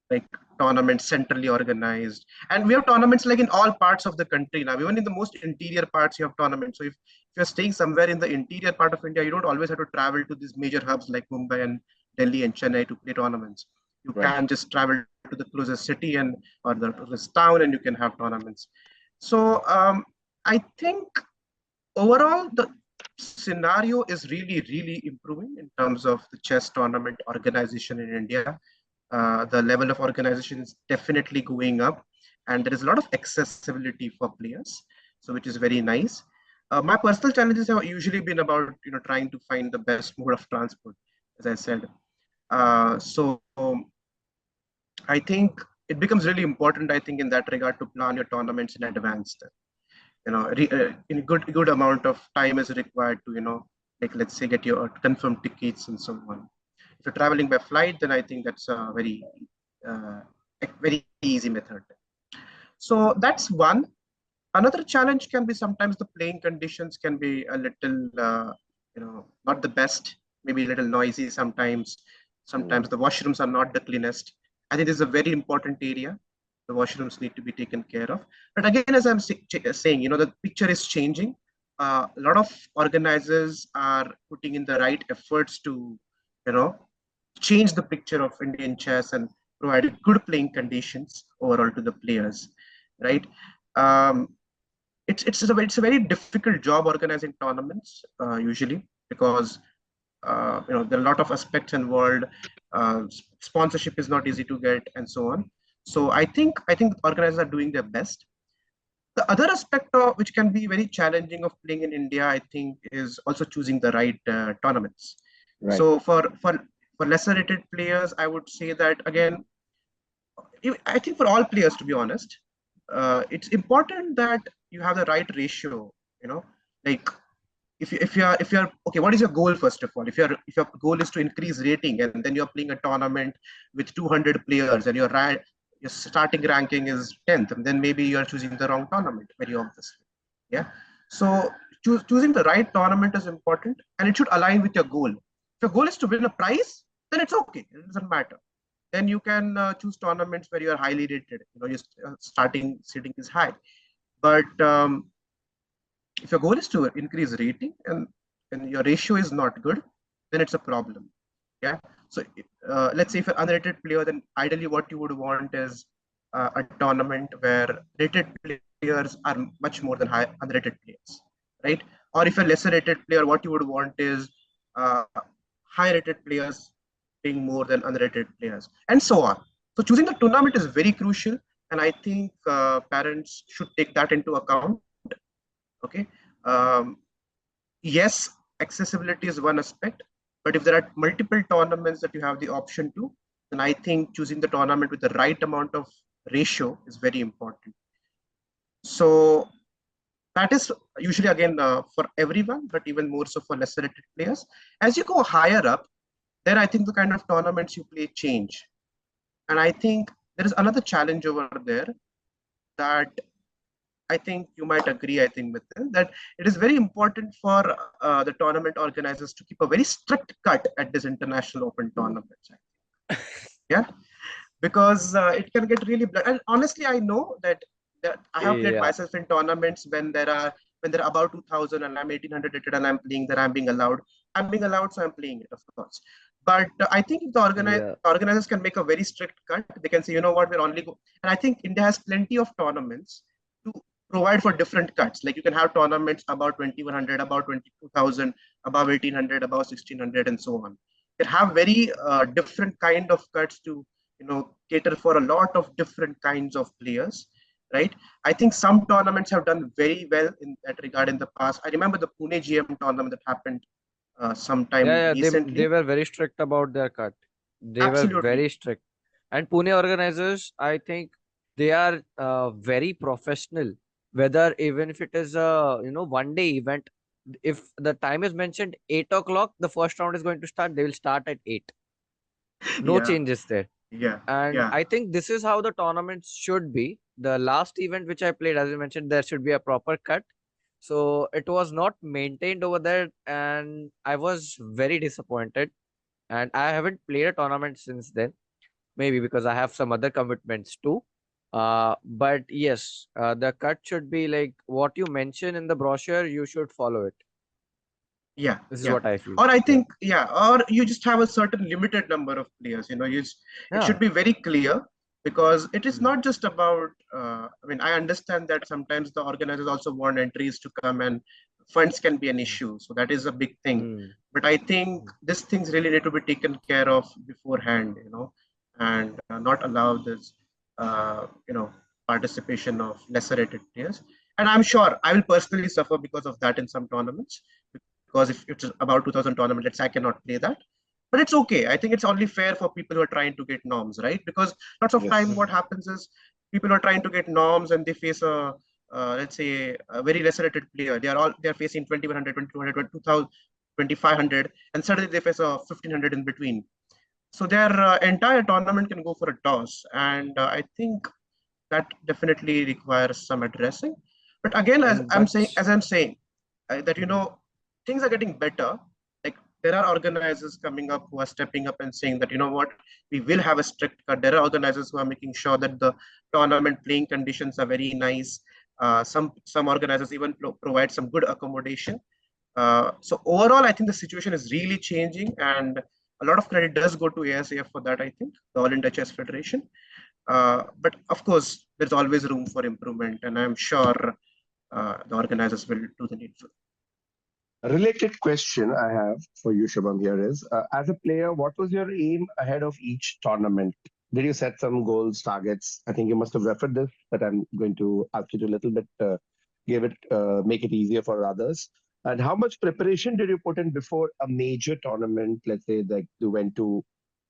like tournaments centrally organized, and we have tournaments like in all parts of the country now. Even in the most interior parts you have tournaments. So if you're staying somewhere in the interior part of India, you don't always have to travel to these major hubs like Mumbai and Delhi and Chennai to play tournaments. You Right. can just travel to the closest city and or the closest town, and you can have tournaments. So I think overall the scenario is really improving in terms of the chess tournament organization in India. The level of organization is definitely going up, and there is a lot of accessibility for players, so which is very nice. My personal challenges have usually been about trying to find the best mode of transport, as I said. So I think it becomes really important, I think, in that regard, to plan your tournaments in advance. In good amount of time is required to like let's say get your confirmed tickets and so on. If you're traveling by flight, then I think that's uh, a very easy method. So that's one. Another challenge can be sometimes the playing conditions can be a little, not the best, maybe a little noisy sometimes. Sometimes the washrooms are not the cleanest. I think this is a very important area. The washrooms need to be taken care of. But again, as I'm saying, the picture is changing. A lot of organizers are putting in the right efforts to, you know, change the picture of Indian chess and provide good playing conditions overall to the players, right? Um, it's a very difficult job organizing tournaments usually because there are a lot of aspects involved. Sponsorship is not easy to get, and so on. So I think organizers are doing their best. The other aspect of which can be very challenging of playing in India, I think, is also choosing the right tournaments. Right. So for lesser rated players, I would say that again, I think for all players, to be honest, it's important that you have the right ratio. You know, like if you're okay, what is your goal first of all? If your goal is to increase rating, and then you're playing a tournament with 200 players, and your starting ranking is 10th, and then maybe you're choosing the wrong tournament, very obviously. Yeah. So choosing the right tournament is important, and it should align with your goal. If your goal is to win a prize, then it's okay. It doesn't matter. Then you can choose tournaments where you are highly rated. Your starting seating is high. But if your goal is to increase rating and your ratio is not good, then it's a problem. Yeah. So let's say if you're unrated player, then ideally what you would want is a tournament where rated players are much more than high unrated players, right? Or if you're lesser rated player, what you would want is uh, high rated players being more than unrated players, and so on. So choosing the tournament is very crucial, and I think parents should take that into account. Okay. Um, yes, accessibility is one aspect, but if there are multiple tournaments that you have the option to, then I think choosing the tournament with the right amount of ratio is very important. So that is usually again for everyone, but even more so for lesser rated players. As you go higher up, then I think the kind of tournaments you play change. And I think there is another challenge over there that I think you might agree, I think, with this, that it is very important for the tournament organizers to keep a very strict cut at this international open tournaments. Yeah, because it can get really blood. And honestly, I know that I have played Yeah. myself in tournaments when there are about 2000 and I'm 1800 rated and I'm playing that I'm being allowed. I'm being allowed, so I'm playing it, of course. But I think if the Yeah. organizers can make a very strict cut, they can say, you know what, we're only go. And I think India has plenty of tournaments to provide for different cuts. Like you can have tournaments about 2100, about 22,000, above 1800, above 1600, and so on. You can have very different kind of cuts to cater for a lot of different kinds of players, right? I think some tournaments have done very well in that regard in the past. I remember the Pune GM tournament that happened Yeah, sometime yeah, they recently. were very strict about their cut. They were Absolutely. very strict. And Pune organizers, I think they are very professional. Whether even if it is a 1 day event, if the time is mentioned 8 o'clock, the first round is going to start. They will start at 8. No Yeah, changes there. yeah, And yeah, I think this is how the tournaments should be. The last event which I played, as you mentioned, there should be a proper cut. So it was not maintained over there, and I was very disappointed. And I haven't played a tournament since then, maybe because I have some other commitments too. But yes, the cut should be like what you mention in the brochure, you should follow it. yeah, This is yeah. what I feel. Or I Yeah. think, yeah, or you just have a certain limited number of players. It Yeah. should be very clear because it is Mm. not just about. I mean, I understand that sometimes the organizers also want entries to come and funds can be an Mm. issue. So that is a big thing. Mm. But I think Mm. these things really need to be taken care of beforehand, and not allow this, participation of lesser rated players. And I'm sure I will personally suffer because of that in some tournaments because if it's about 2000 tournament, let's say I cannot play that. But it's okay. I think it's only fair for people who are trying to get norms, right? Because lots of time Yes. what happens is people are trying to get norms and they face a let's say a very lesser rated player. They're facing 2100, 2200, 2000, 2500, and suddenly they face a 1500 in between. So their entire tournament can go for a toss, and I think that definitely requires some addressing. But again, And that's as I'm saying, that Mhm. things are getting better. Like there are organizers coming up who are stepping up and saying that what we will have a strict cut. There are organizers who are making sure that the tournament playing conditions are very nice. Some organizers even provide some good accommodation. So overall, I think the situation is really changing, and a lot of credit does go to ASAF for that. I think the All India Chess Federation. But of course, there's always room for improvement, and I'm sure the organizers will do the needful. A related question I have for you, Shubham, here is as a player, what was your aim ahead of each tournament? Did you set some goals, targets? I think you must have referred this, but I'm going to ask you to a little bit make it easier for others. And how much preparation did you put in before a major tournament? Let's say like you went to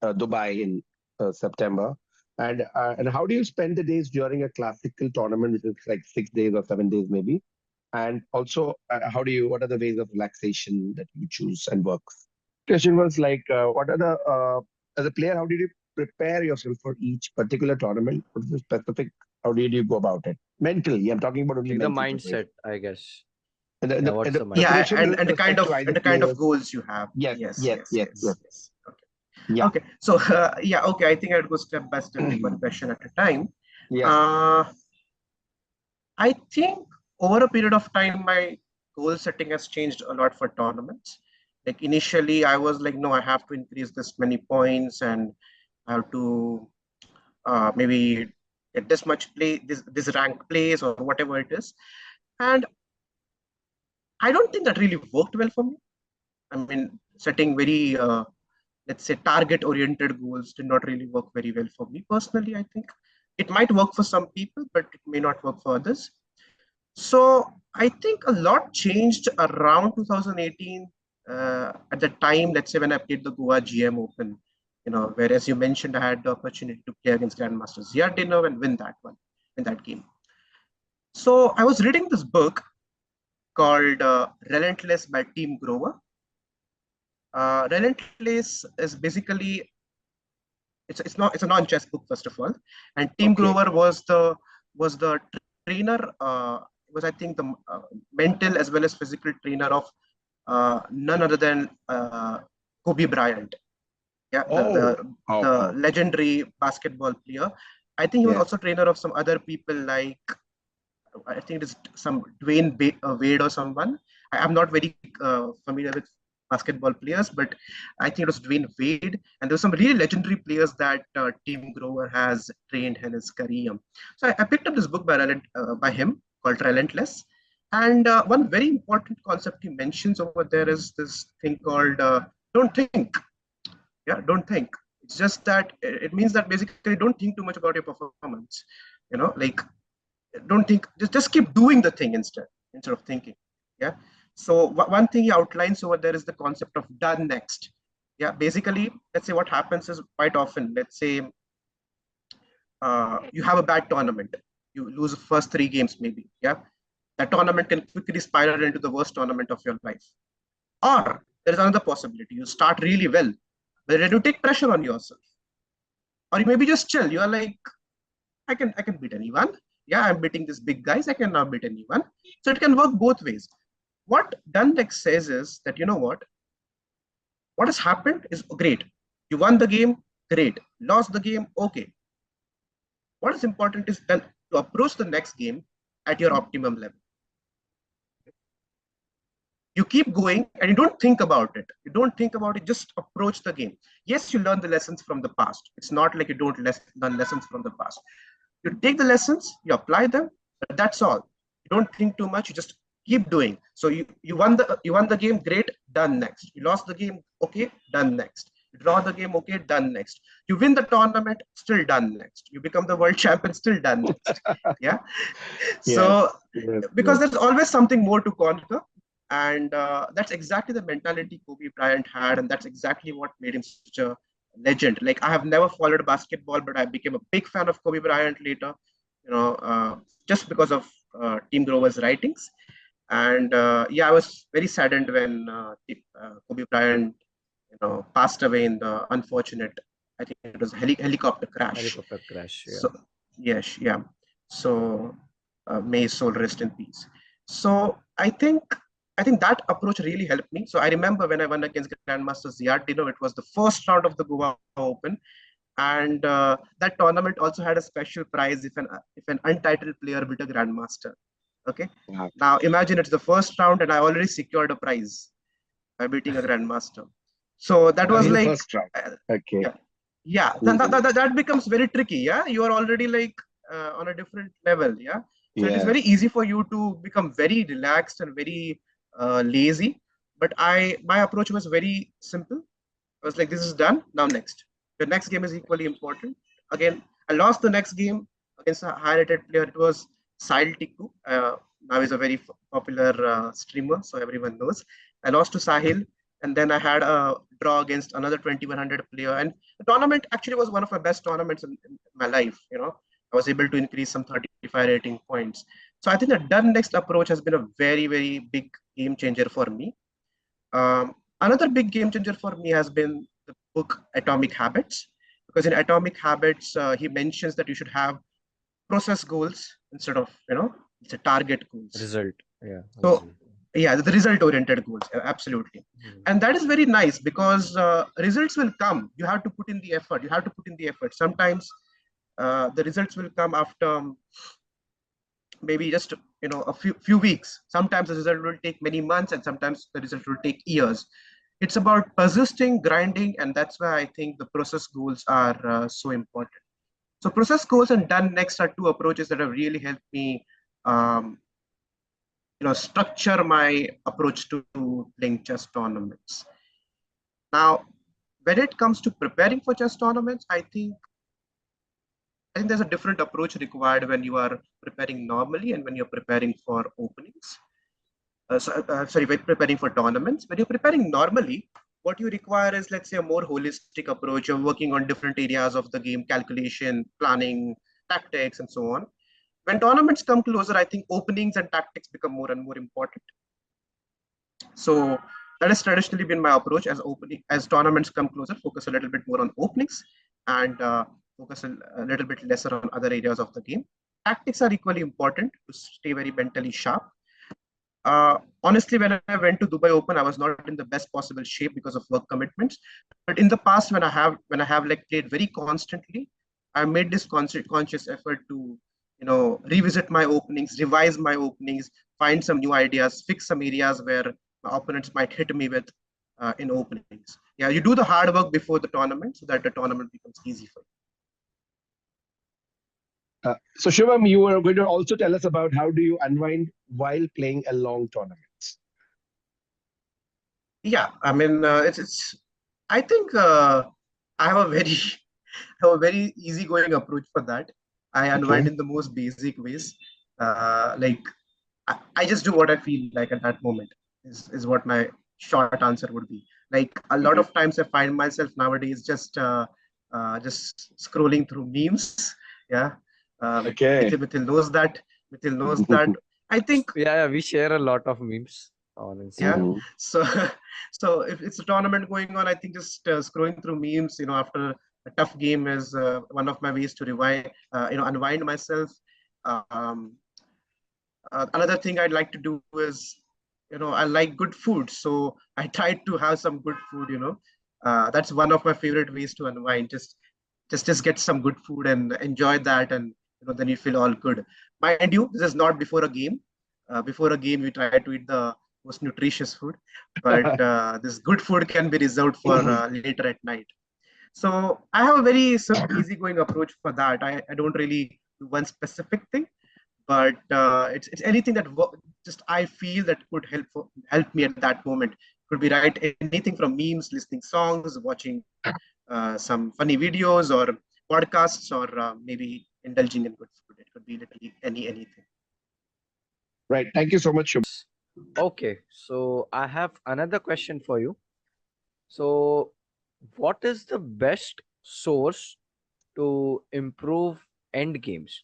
Dubai in September. And how do you spend the days during a classical tournament, which is like 6 days or 7 days maybe? And also, what are the ways of relaxation that you choose and works? Question was like, as a player, how did you prepare yourself for each particular tournament? What is the specific, how did you go about it? Mentally, I'm talking about only like the mental mindset, preparation. I guess. And Yeah, the, and what's the the mindset? Yeah, preparation with and the kind respect of to and either the kind of players. goals you have. Yes, Yes, yes, yes, yes, yes. yes, yes. Okay. Yeah, Okay. So yeah. Okay. I think I'd go step by step, take one question at a time. yeah. Uh, I think over a period of time, my goal setting has changed a lot for tournaments. Like initially, I was like, no, I have to increase this many points and I have to maybe get this much play, this rank plays or whatever it is. And I don't think that really worked well for me. I mean, setting very let's say, target oriented goals did not really work very well for me personally. I think it might work for some people, but it may not work for others. So I think a lot changed around 2018, at the time, let's say, when I played the Goa GM Open, where, as you mentioned, I had the opportunity to play against Grandmaster Ziadinov and win that one, in that game. So I was reading this book called Relentless by Team Grover. Relentless is basically, it's a non-chess book, first of all, and Team Okay. Grover was the trainer, was, I think, the mental as well as physical trainer of none other than Kobe Bryant. Yeah, Oh, the okay. legendary basketball player. I think he was Yes. also trainer of some other people, like I think it is some Wade or someone. I'm not very familiar with basketball players, but I think it was Dwayne Wade. And there were some really legendary players that Team Grover has trained in his career. So I picked up this book by him called Relentless. And one very important concept he mentions over there is this thing called don't think. Yeah, don't think. It's just that it means that basically don't think too much about your performance. Like, don't think, just keep doing the thing instead of thinking. Yeah. So one thing he outlines over there is the concept of done next. Yeah, basically, let's say what happens is, quite often, let's say you have a bad tournament, you lose the first 3 games maybe. Yeah, that tournament can quickly spiral into the worst tournament of your life. Or there is another possibility: you start really well, but then you take pressure on yourself. Or you maybe just chill, you are like, I can beat anyone. Yeah, I'm beating these big guys, I can now beat anyone. So it can work both ways. What Dundex says is that, what has happened is great. You won the game, great. Lost the game, okay. What is important is then to approach the next game at your optimum level. You keep going and you don't think about it. You don't think about it, just approach the game. Yes, you learn the lessons from the past. It's not like you don't learn lessons from the past. You take the lessons, you apply them, but that's all. You don't think too much, you just keep doing. So you won the game, great, done, next. You lost the game, okay, done, next. You draw the game, okay, done, next. You win the tournament, still done, next. You become the world champion, still done, next. Yeah. Yes. So Yes. because Yes. there's always something more to conquer. And that's exactly the mentality Kobe Bryant had, and that's exactly what made him such a legend. Like, I have never followed basketball, but I became a big fan of Kobe Bryant later, just because of Team Grover's writings. And yeah, I was very saddened when Kobe Bryant, passed away in the unfortunate, I think it was a helicopter crash. Helicopter crash. Yeah. So yes, yeah. So may his soul rest in peace. So I think that approach really helped me. So I remember when I won against Grandmaster Ziad, it was the first round of the Goa Open, and that tournament also had a special prize if an untitled player beat a Grandmaster. Okay, Wow. now imagine it's the first round and I already secured a prize by beating a Grandmaster. So that In was the Nice. like, first round. uh, Okay. yeah, yeah, Mhm. that becomes very tricky. Yeah, you are already like on a different level. Yeah, so it is very Yes. easy for you to become very relaxed and very lazy. But my approach was very simple. I was like, this is done. Now next. The next game is equally important. Again, I lost the next game against a high-rated player. It was Sahil Tikku. Now he's a very popular streamer, so everyone knows. I lost to Sahil, and then I had a draw against another 2100 player. And the tournament actually was one of my best tournaments in my life. I was able to increase some 35 rating points. So I think the done next approach has been a very, very big game changer for me. Another big game changer for me has been the book Atomic Habits, because in Atomic Habits, he mentions that you should have process goals instead of, it's a target goals. Result. Yeah. So, Result. yeah, the result oriented goals, absolutely. Hmm. And that is very nice because results will come. You have to put in the effort. You have to put in the effort. Sometimes the results will come after maybe just a few weeks. Sometimes the result will take many months, and sometimes the result will take years. It's about persisting, grinding, and that's why I think the process goals are so important. So process goals and done next are two approaches that have really helped me um, structure my approach to playing chess tournaments. Now, when it comes to preparing for chess tournaments, I think there's a different approach required when you are preparing normally and when you're preparing for openings. Sorry, when preparing for tournaments. When you're preparing normally, what you require is, let's say, a more holistic approach. You're working on different areas of the game, calculation, planning, tactics, and so on. When tournaments come closer, I think openings and tactics become more and more important. So that has traditionally been my approach. As tournaments come closer, focus a little bit more on openings and focus a little bit lesser on other areas of the game. Tactics are equally important to stay very mentally sharp. Honestly, when I went to Dubai Open, I was not in the best possible shape because of work commitments. But in the past, when I have like played very constantly, I made this conscious effort to revisit my openings, revise my openings, find some new ideas, fix some areas where my opponents might hit me with in openings. Yeah, you do the hard work before the tournament so that the tournament becomes easy for you. So Shubham, you were going to also tell us about how do you unwind while playing a long tournament. Yeah, I mean, it's. I think I have a very have a very easygoing approach for that. I unwind Okay. in the most basic ways. Like I just do what I feel like at that moment is what my short answer would be. Like a lot Mhm. of times I find myself nowadays just scrolling through memes. Yeah, Okay. Mithil knows that. Mithil knows that. I think Yeah, we share a lot of memes on yeah. Instagram. Mhm. So so if it's a tournament going on, I think just scrolling through memes, after a tough game is one of my ways to unwind myself. Um, Another thing I'd like to do is, I like good food, so I try to have some good food. That's one of my favorite ways to unwind. Just get some good food and enjoy that, and then you feel all good. Mind you, this is not before a game. Before a game, we try to eat the most nutritious food, but this good food can be reserved for later at night. So I have a very easygoing approach for that. I don't really do one specific thing, but it's anything that just I feel that could help me at that moment. Could be right anything from memes, listening songs, watching some funny videos or podcasts, or maybe indulging in good food. It could be literally anything. Right. Thank you so much, Shubham. Okay, so I have another question for you. So, what is the best source to improve end games?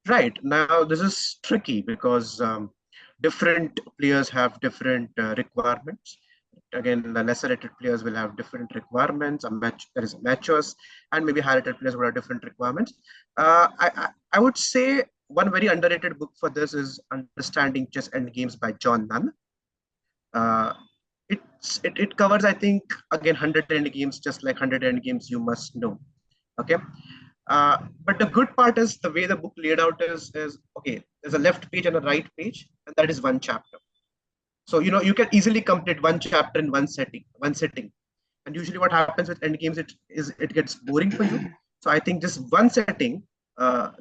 Right. Now, this is tricky because different players have different requirements. Again, the lesser rated players will have different requirements. There is matches, and maybe higher rated players will have different requirements. I would say one very underrated book for this is Understanding Chess Endgames by John Nunn. Uh, it covers, I think, again, 100 end games, just like 100 end games you must know. Okay. But the good part is the way the book laid out is okay. There's a left page and a right page, and that is one chapter. So you can easily complete one chapter in one sitting. And usually, what happens with end games, it gets boring for you. So I think just one setting,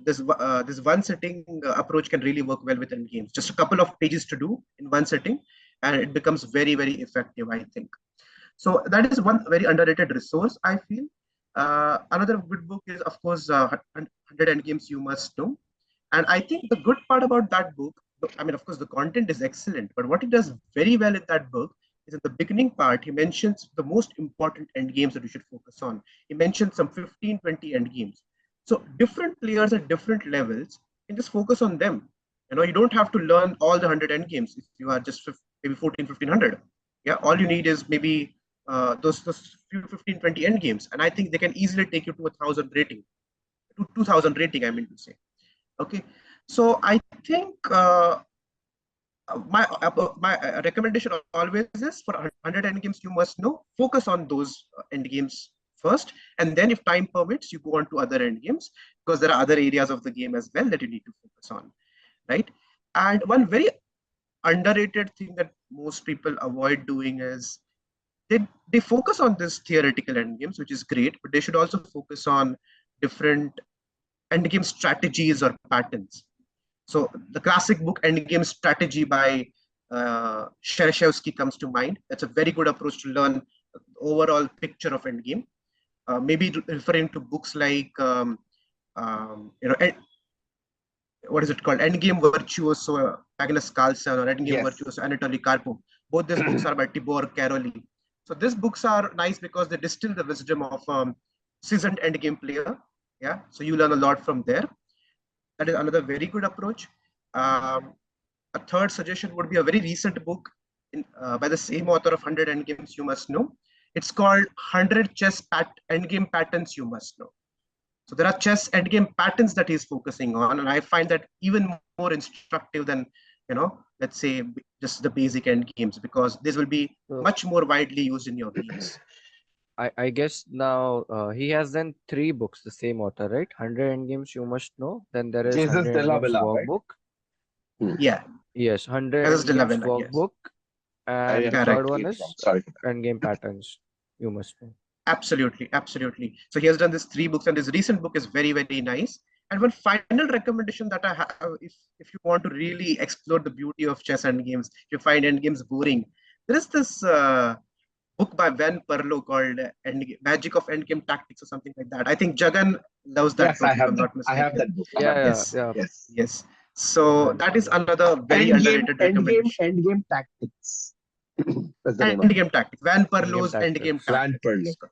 this one sitting approach can really work well with end games. Just a couple of pages to do in one sitting, and it becomes very very effective, I think. So that is one very underrated resource, I feel. Another good book is, of course, 100 End Games You Must Know. And I think the good part about that book, I mean, of course, the content is excellent, but what he does very well in that book is in the beginning part, he mentions the most important end games that you should focus on. He mentions some 15, 20 end games. So different players at different levels can just focus on them. You don't have to learn all the 100 end games if you are just maybe 14, 1500. Yeah, all you need is maybe those few 15, 20 end games. And I think they can easily take you to 1,000 rating, to 2,000 rating, I mean to say. Okay, so I think my recommendation always is for 100 end games you must know. Focus on those end games first, and then if time permits, you go on to other end games because there are other areas of the game as well that you need to focus on, right? And one very underrated thing that most people avoid doing is they they focus on this theoretical end games, which is great, but they should also focus on different end game strategies or patterns. So the classic book Endgame Strategy by Shereshevsky comes to mind. That's a very good approach to learn the overall picture of endgame. Maybe referring to books like what is it called? Endgame Virtuoso, Magnus Carlsen, or Endgame Yes. Virtuoso, Anatoly Karpov. Both these books are by Tibor Karolyi. So these books are nice because they distill the wisdom of seasoned endgame player. Yeah, so you learn a lot from there. That is another very good approach. Um, a third suggestion would be a very recent book by the same author of 100 Endgames You Must Know. It's called 100 Endgame Patterns You Must Know. So there are chess endgame patterns that he's focusing on, and I find that even more instructive than, let's say just the basic endgames, because this will be So much more widely used in your games. I guess now he has then three books, the same author, right? 100 Endgames You Must Know. Then there is Jesus 100 de la Endgames Villa, right? Workbook. Yeah, Yes, 100 as de la Endgames Villa, yes, Workbook. And the third correct. one Wrong. is Sorry. Endgame Patterns You Must Know. Absolutely, absolutely. So he has done these three books, and his recent book is very, very nice. And one final recommendation that I have, if you want to really explore the beauty of chess and games, if you find endgames boring, there is this book by Van Perlo called Magic of Endgame Tactics or something like that. I think Jagan loves that Yes, book, I if have I'm that. not I have mistaken. that book. I Yeah, have that yeah, book. Yes, yeah. Yes. yes. So Van that is Parlo. another very underrated recommendation. Endgame Tactics. That's the name of it. Endgame Tactics. Van Endgame Perlo's Endgame Tactics. Van Tactics. Perlo.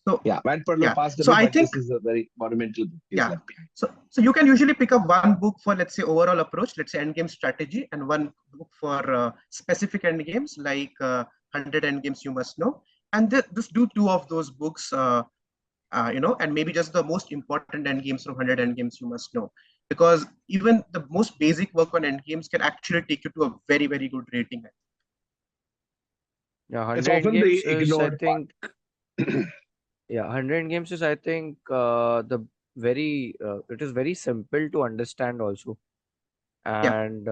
So Yeah, Van Perlo yeah. passed So away, I but think this is a very monumental book he's yeah. left behind. So you can usually pick up one book for, let's say, overall approach, let's say endgame strategy, and one book for specific endgames like 100 endgames you must know, and just do two of those books, and maybe just the most important endgames from 100 endgames you must know, because even the most basic work on endgames can actually take you to a very, very good rating. Yeah, It's 100 often Games the is, I ignored part. think, yeah, 100 Games is, I think, it is very simple to understand also. Yeah, And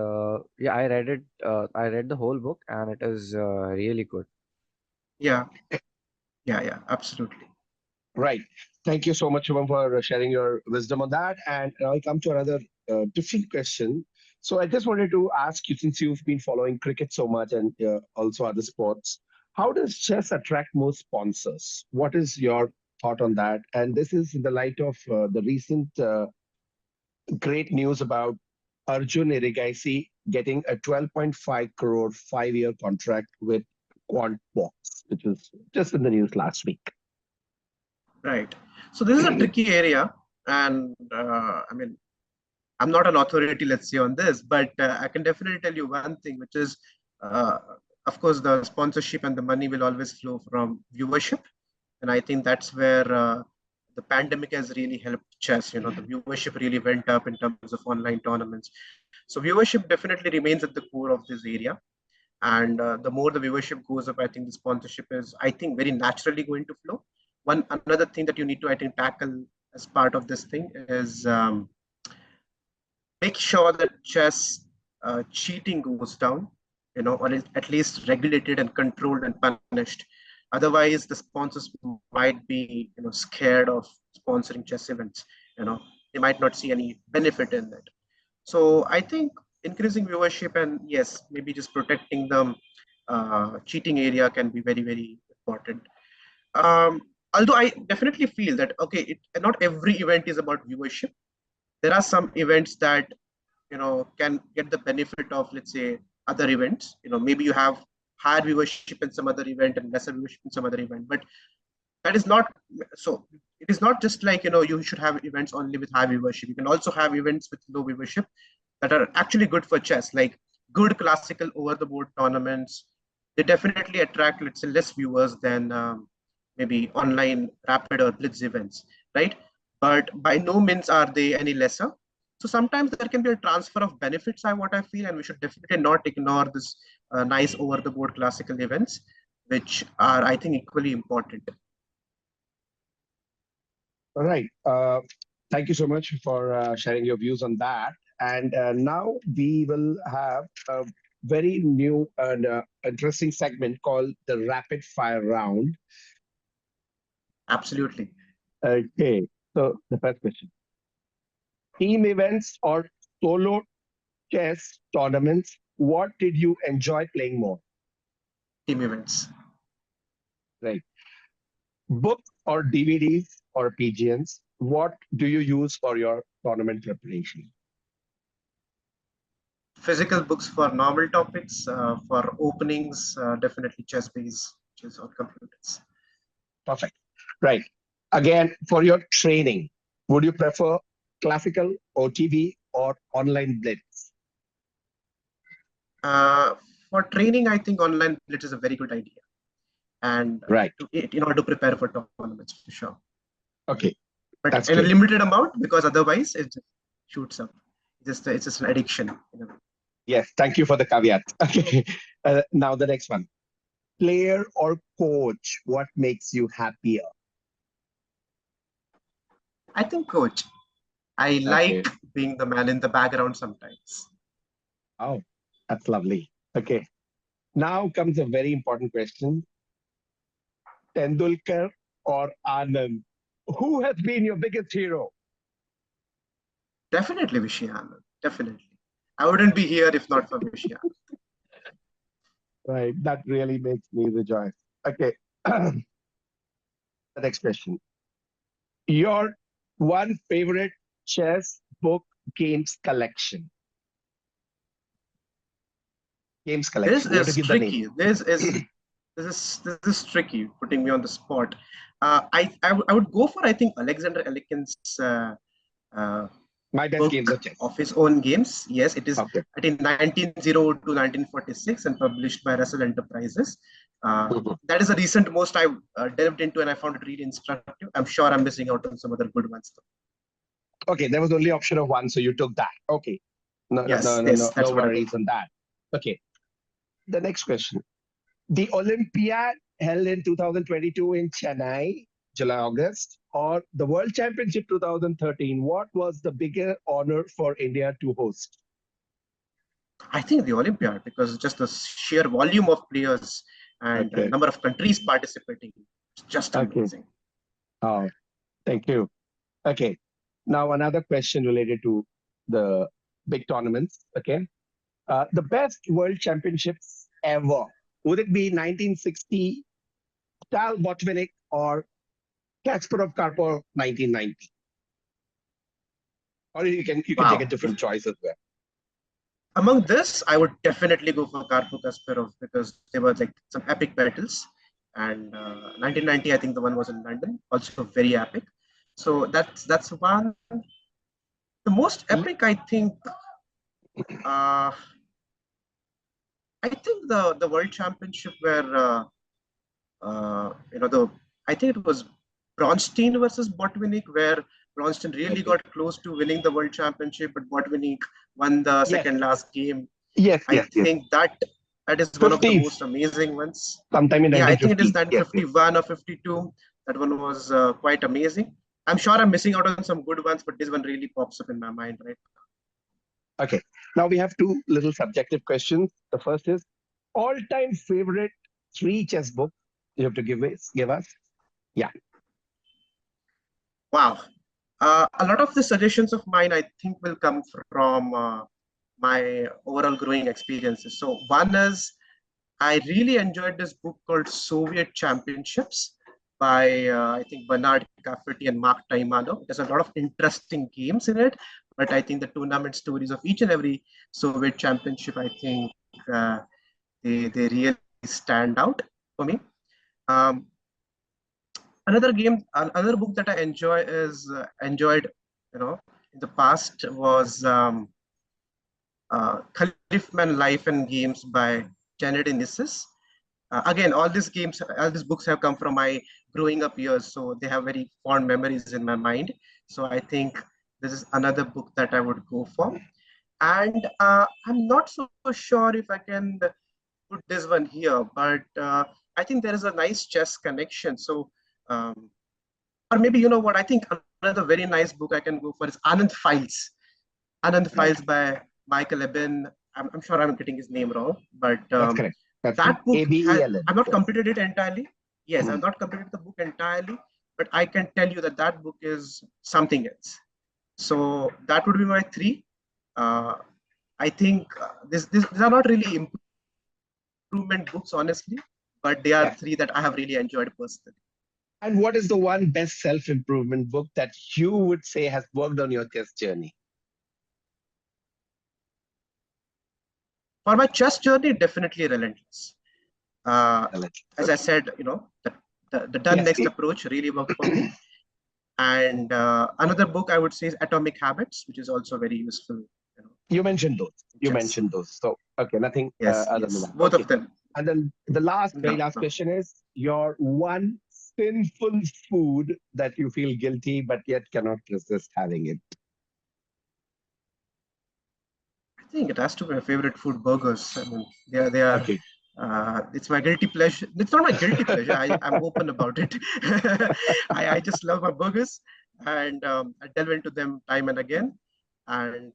yeah, I read it, I read the whole book and it is really good. yeah, yeah, absolutely. Right. Thank you so much, Shubham, for sharing your wisdom on that. And now I come to another different question. So I just wanted to ask you, since you've been following cricket so much and also other sports, how does chess attract more sponsors? What is your thought on that? And this is in the light of the recent great news about Arjun Erigaisi getting a 12.5 crore 5-year contract with Quantbox, which was just in the news last week. Right. So this is a tricky area, and I mean, I'm not an authority, let's say, on this, but I can definitely tell you one thing, which is, uh, of course, the sponsorship and the money will always flow from viewership, and I think that's where the pandemic has really helped chess. The viewership really went up in terms of online tournaments. So viewership definitely remains at the core of this area, and the more the viewership goes up, I think the sponsorship is, I think, very naturally going to flow. One another thing that you need to, I think, tackle as part of this thing is. Make sure that chess cheating goes down, or is at least regulated and controlled and punished. Otherwise, the sponsors might be, scared of sponsoring chess events. You know, they might not see any benefit in it. So I think increasing viewership and, yes, maybe just protecting the cheating area can be very, very important. Although I definitely feel that, okay, not every event is about viewership. There are some events that can get the benefit of, let's say, other events. Maybe you have higher viewership in some other event and lesser viewership in some other event, but that is not so. It is not just like, you should have events only with high viewership. You can also have events with low viewership that are actually good for chess, like good classical over the board tournaments. They definitely attract, let's say, less viewers than maybe online rapid or blitz events, right? But by no means are they any lesser. So sometimes there can be a transfer of benefits, what I feel, and we should definitely not ignore this nice over the board classical events, which are, I think, equally important. All right. Thank you so much for sharing your views on that. And now we will have a very new and interesting segment called the rapid fire round. Absolutely. Okay. So the first question: team events or solo chess tournaments what did you enjoy playing more? Team events. Right. Book or DVDs or PGNs? What do you use for your tournament preparation? Physical books for normal topics, for openings, definitely chess based, chess or computers. Perfect. Right. Again, for your training, would you prefer classical, OTV, or online blitz? Uh, for training, I think online blitz is a very good idea, and Right. in order to prepare for tournaments for sure. Okay. But That's in a great. limited amount, because otherwise it just shoots up. It's just an addiction. Yes. Thank you for the caveat. Okay. Now the next one. Player or coach? What makes you happier? I think coach. I like Okay. being the man in the background sometimes. Oh, that's lovely. Okay. Now comes a very important question. Tendulkar or Anand? Who has been your biggest hero? Definitely Vishyana. Definitely. I wouldn't be here if not for Vishyana. Right. That really makes me rejoice. Okay. The next question. Your one favorite chess book games collection. Games This collection. You have to is give the name. tricky. This is tricky, putting me on the spot. I would go for, I think, Alexander Alekin's uh, My best games of book chess. of his own games. Yes, it is, Okay. I think, 1902 to 1946 and published by Russell Enterprises. Mhm. That is the recent most I delved into, and I found it really instructive. I'm sure I'm missing out on some other good ones, though. Okay. There was only option of one, so you took that. Okay. No, no, no, Yes, no, yes, no, no that's what I go worries for. on that. Okay. The next question. The Olympiad held in 2022 in Chennai, July, August, or the World Championship 2013, what was the bigger honor for India to host? I think the Olympiad, because just the sheer volume of players and Okay. number of countries participating, it's just Okay. amazing. Oh, thank you. Okay. Now, another question related to the big tournaments. Okay. The best world championships ever. Would it be 1960 Tal Botvinnik or Kasparov Karpov 1990? Or you can take a Wow. different choice as well. Among this, I would definitely go for Karpo Kasparov because they were like some epic battles. And 1990, I think the one was in London, also very epic. So that's one. The most epic, uh, I think the World Championship where the I think it was Bronstein versus Botvinnik, where Bronstein really Okay. got close to winning the World Championship, but Botvinnik won the Yes. second last game. Yes. I Yes. Yes. think that is one of the 50s, most amazing ones. sometime in Yeah, I think it is 1950s. Yes. Yes. 1951 or 52. That one was quite amazing. I'm sure I'm missing out on some good ones, but this one really pops up in my mind, right? Okay. Now we have two little subjective questions. The first is all-time favorite three chess book you have to give us. Yeah. Wow. A lot of the suggestions of mine, I think, will come from my overall growing experiences. So one is I really enjoyed this book called Soviet Championships by I think Bernard Cafferty and Mark Taimano. There's a lot of interesting games in it, but I think the tournament stories of each and every Soviet championship, I think uh, they really stand out for me. Um, another book that I enjoyed, in the past was Khalifman Life and Games by Janet Nissis. Again, all these books have come from my growing up years, so they have very fond memories in my mind. So I think this is another book that I would go for. And I'm not so sure if I can put this one here, but I think there is a nice chess connection. So, or maybe you know what? I think another very nice book I can go for is Anand Files. Anand Right. Files by Michael Eben. I'm sure I'm getting his name wrong, but That's correct. That's correct. that book has, ABELN. I've not Yes. completed it entirely. Yes, Mhm. I've not completed the book entirely, but I can tell you that that book is something else. So that would be my three. Uh, I think these are not really improvement books, honestly, but they are three that I have Yeah. really enjoyed personally. And what is the one best self-improvement book that you would say has worked on your chess journey? For my chess journey, definitely Relentless. Uh, as I Okay. said, the done Yes. next approach really worked for me. And another book I would say is Atomic Habits, which is also very useful, You mentioned those. in You chess. mentioned those. So, okay, nothing Yes, other than yes, that. both Okay. of them. And then the very No, last no. question is your one sinful food that you feel guilty but yet cannot resist having it. I think it has to be my favorite food, burgers. I mean, they are. Okay. It's my guilty pleasure. It's not my guilty pleasure. I'm open about it. I just love my burgers, and I delve into them time and again. And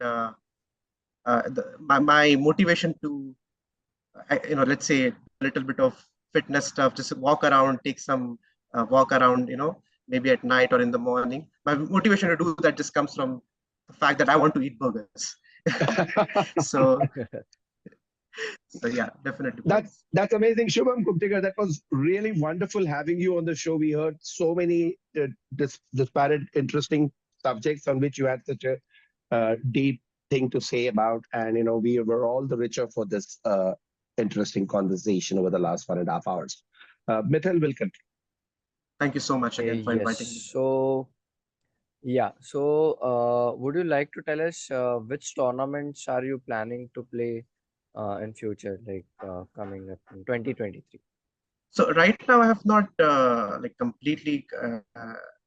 my motivation to, let's say, a little bit of fitness stuff, just walk around, take some walk around, maybe at night or in the morning. My motivation to do that just comes from the fact that I want to eat burgers. so so yeah, definitely That's burgers. that's amazing, Shubham Kumthekar. That was really wonderful having you on the show. We heard so many disparate, interesting subjects on which you had such a deep thing to say about, and we were all the richer for this interesting conversation over the last 1.5 hours. Mithil will continue. Thank you so much again for Yes. inviting me. So, yeah. So, would you like to tell us which tournaments are you planning to play in future, like coming up in 2023? So right now I have not like completely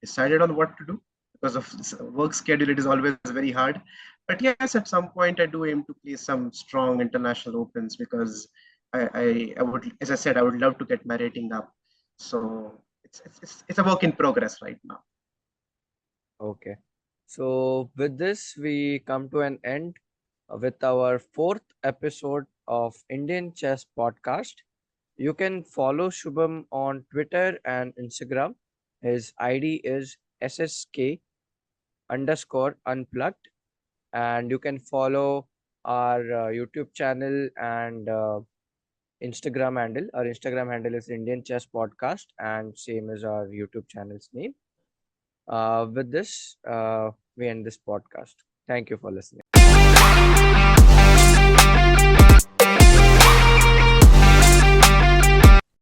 decided on what to do because of this work schedule. It is always very hard. But yes, at some point I do aim to play some strong international opens because I would, as I said, I would love to get my rating up. So it's a work in progress right now. Okay. So, with this, we come to an end with our fourth episode of Indian Chess Podcast. You can follow Shubham on Twitter and Instagram. His ID is SSK underscore unplugged. And you can follow our YouTube channel and Instagram handle. Our Instagram handle is Indian Chess Podcast, and same as our YouTube channel's name. With this, we end this podcast. Thank you for listening.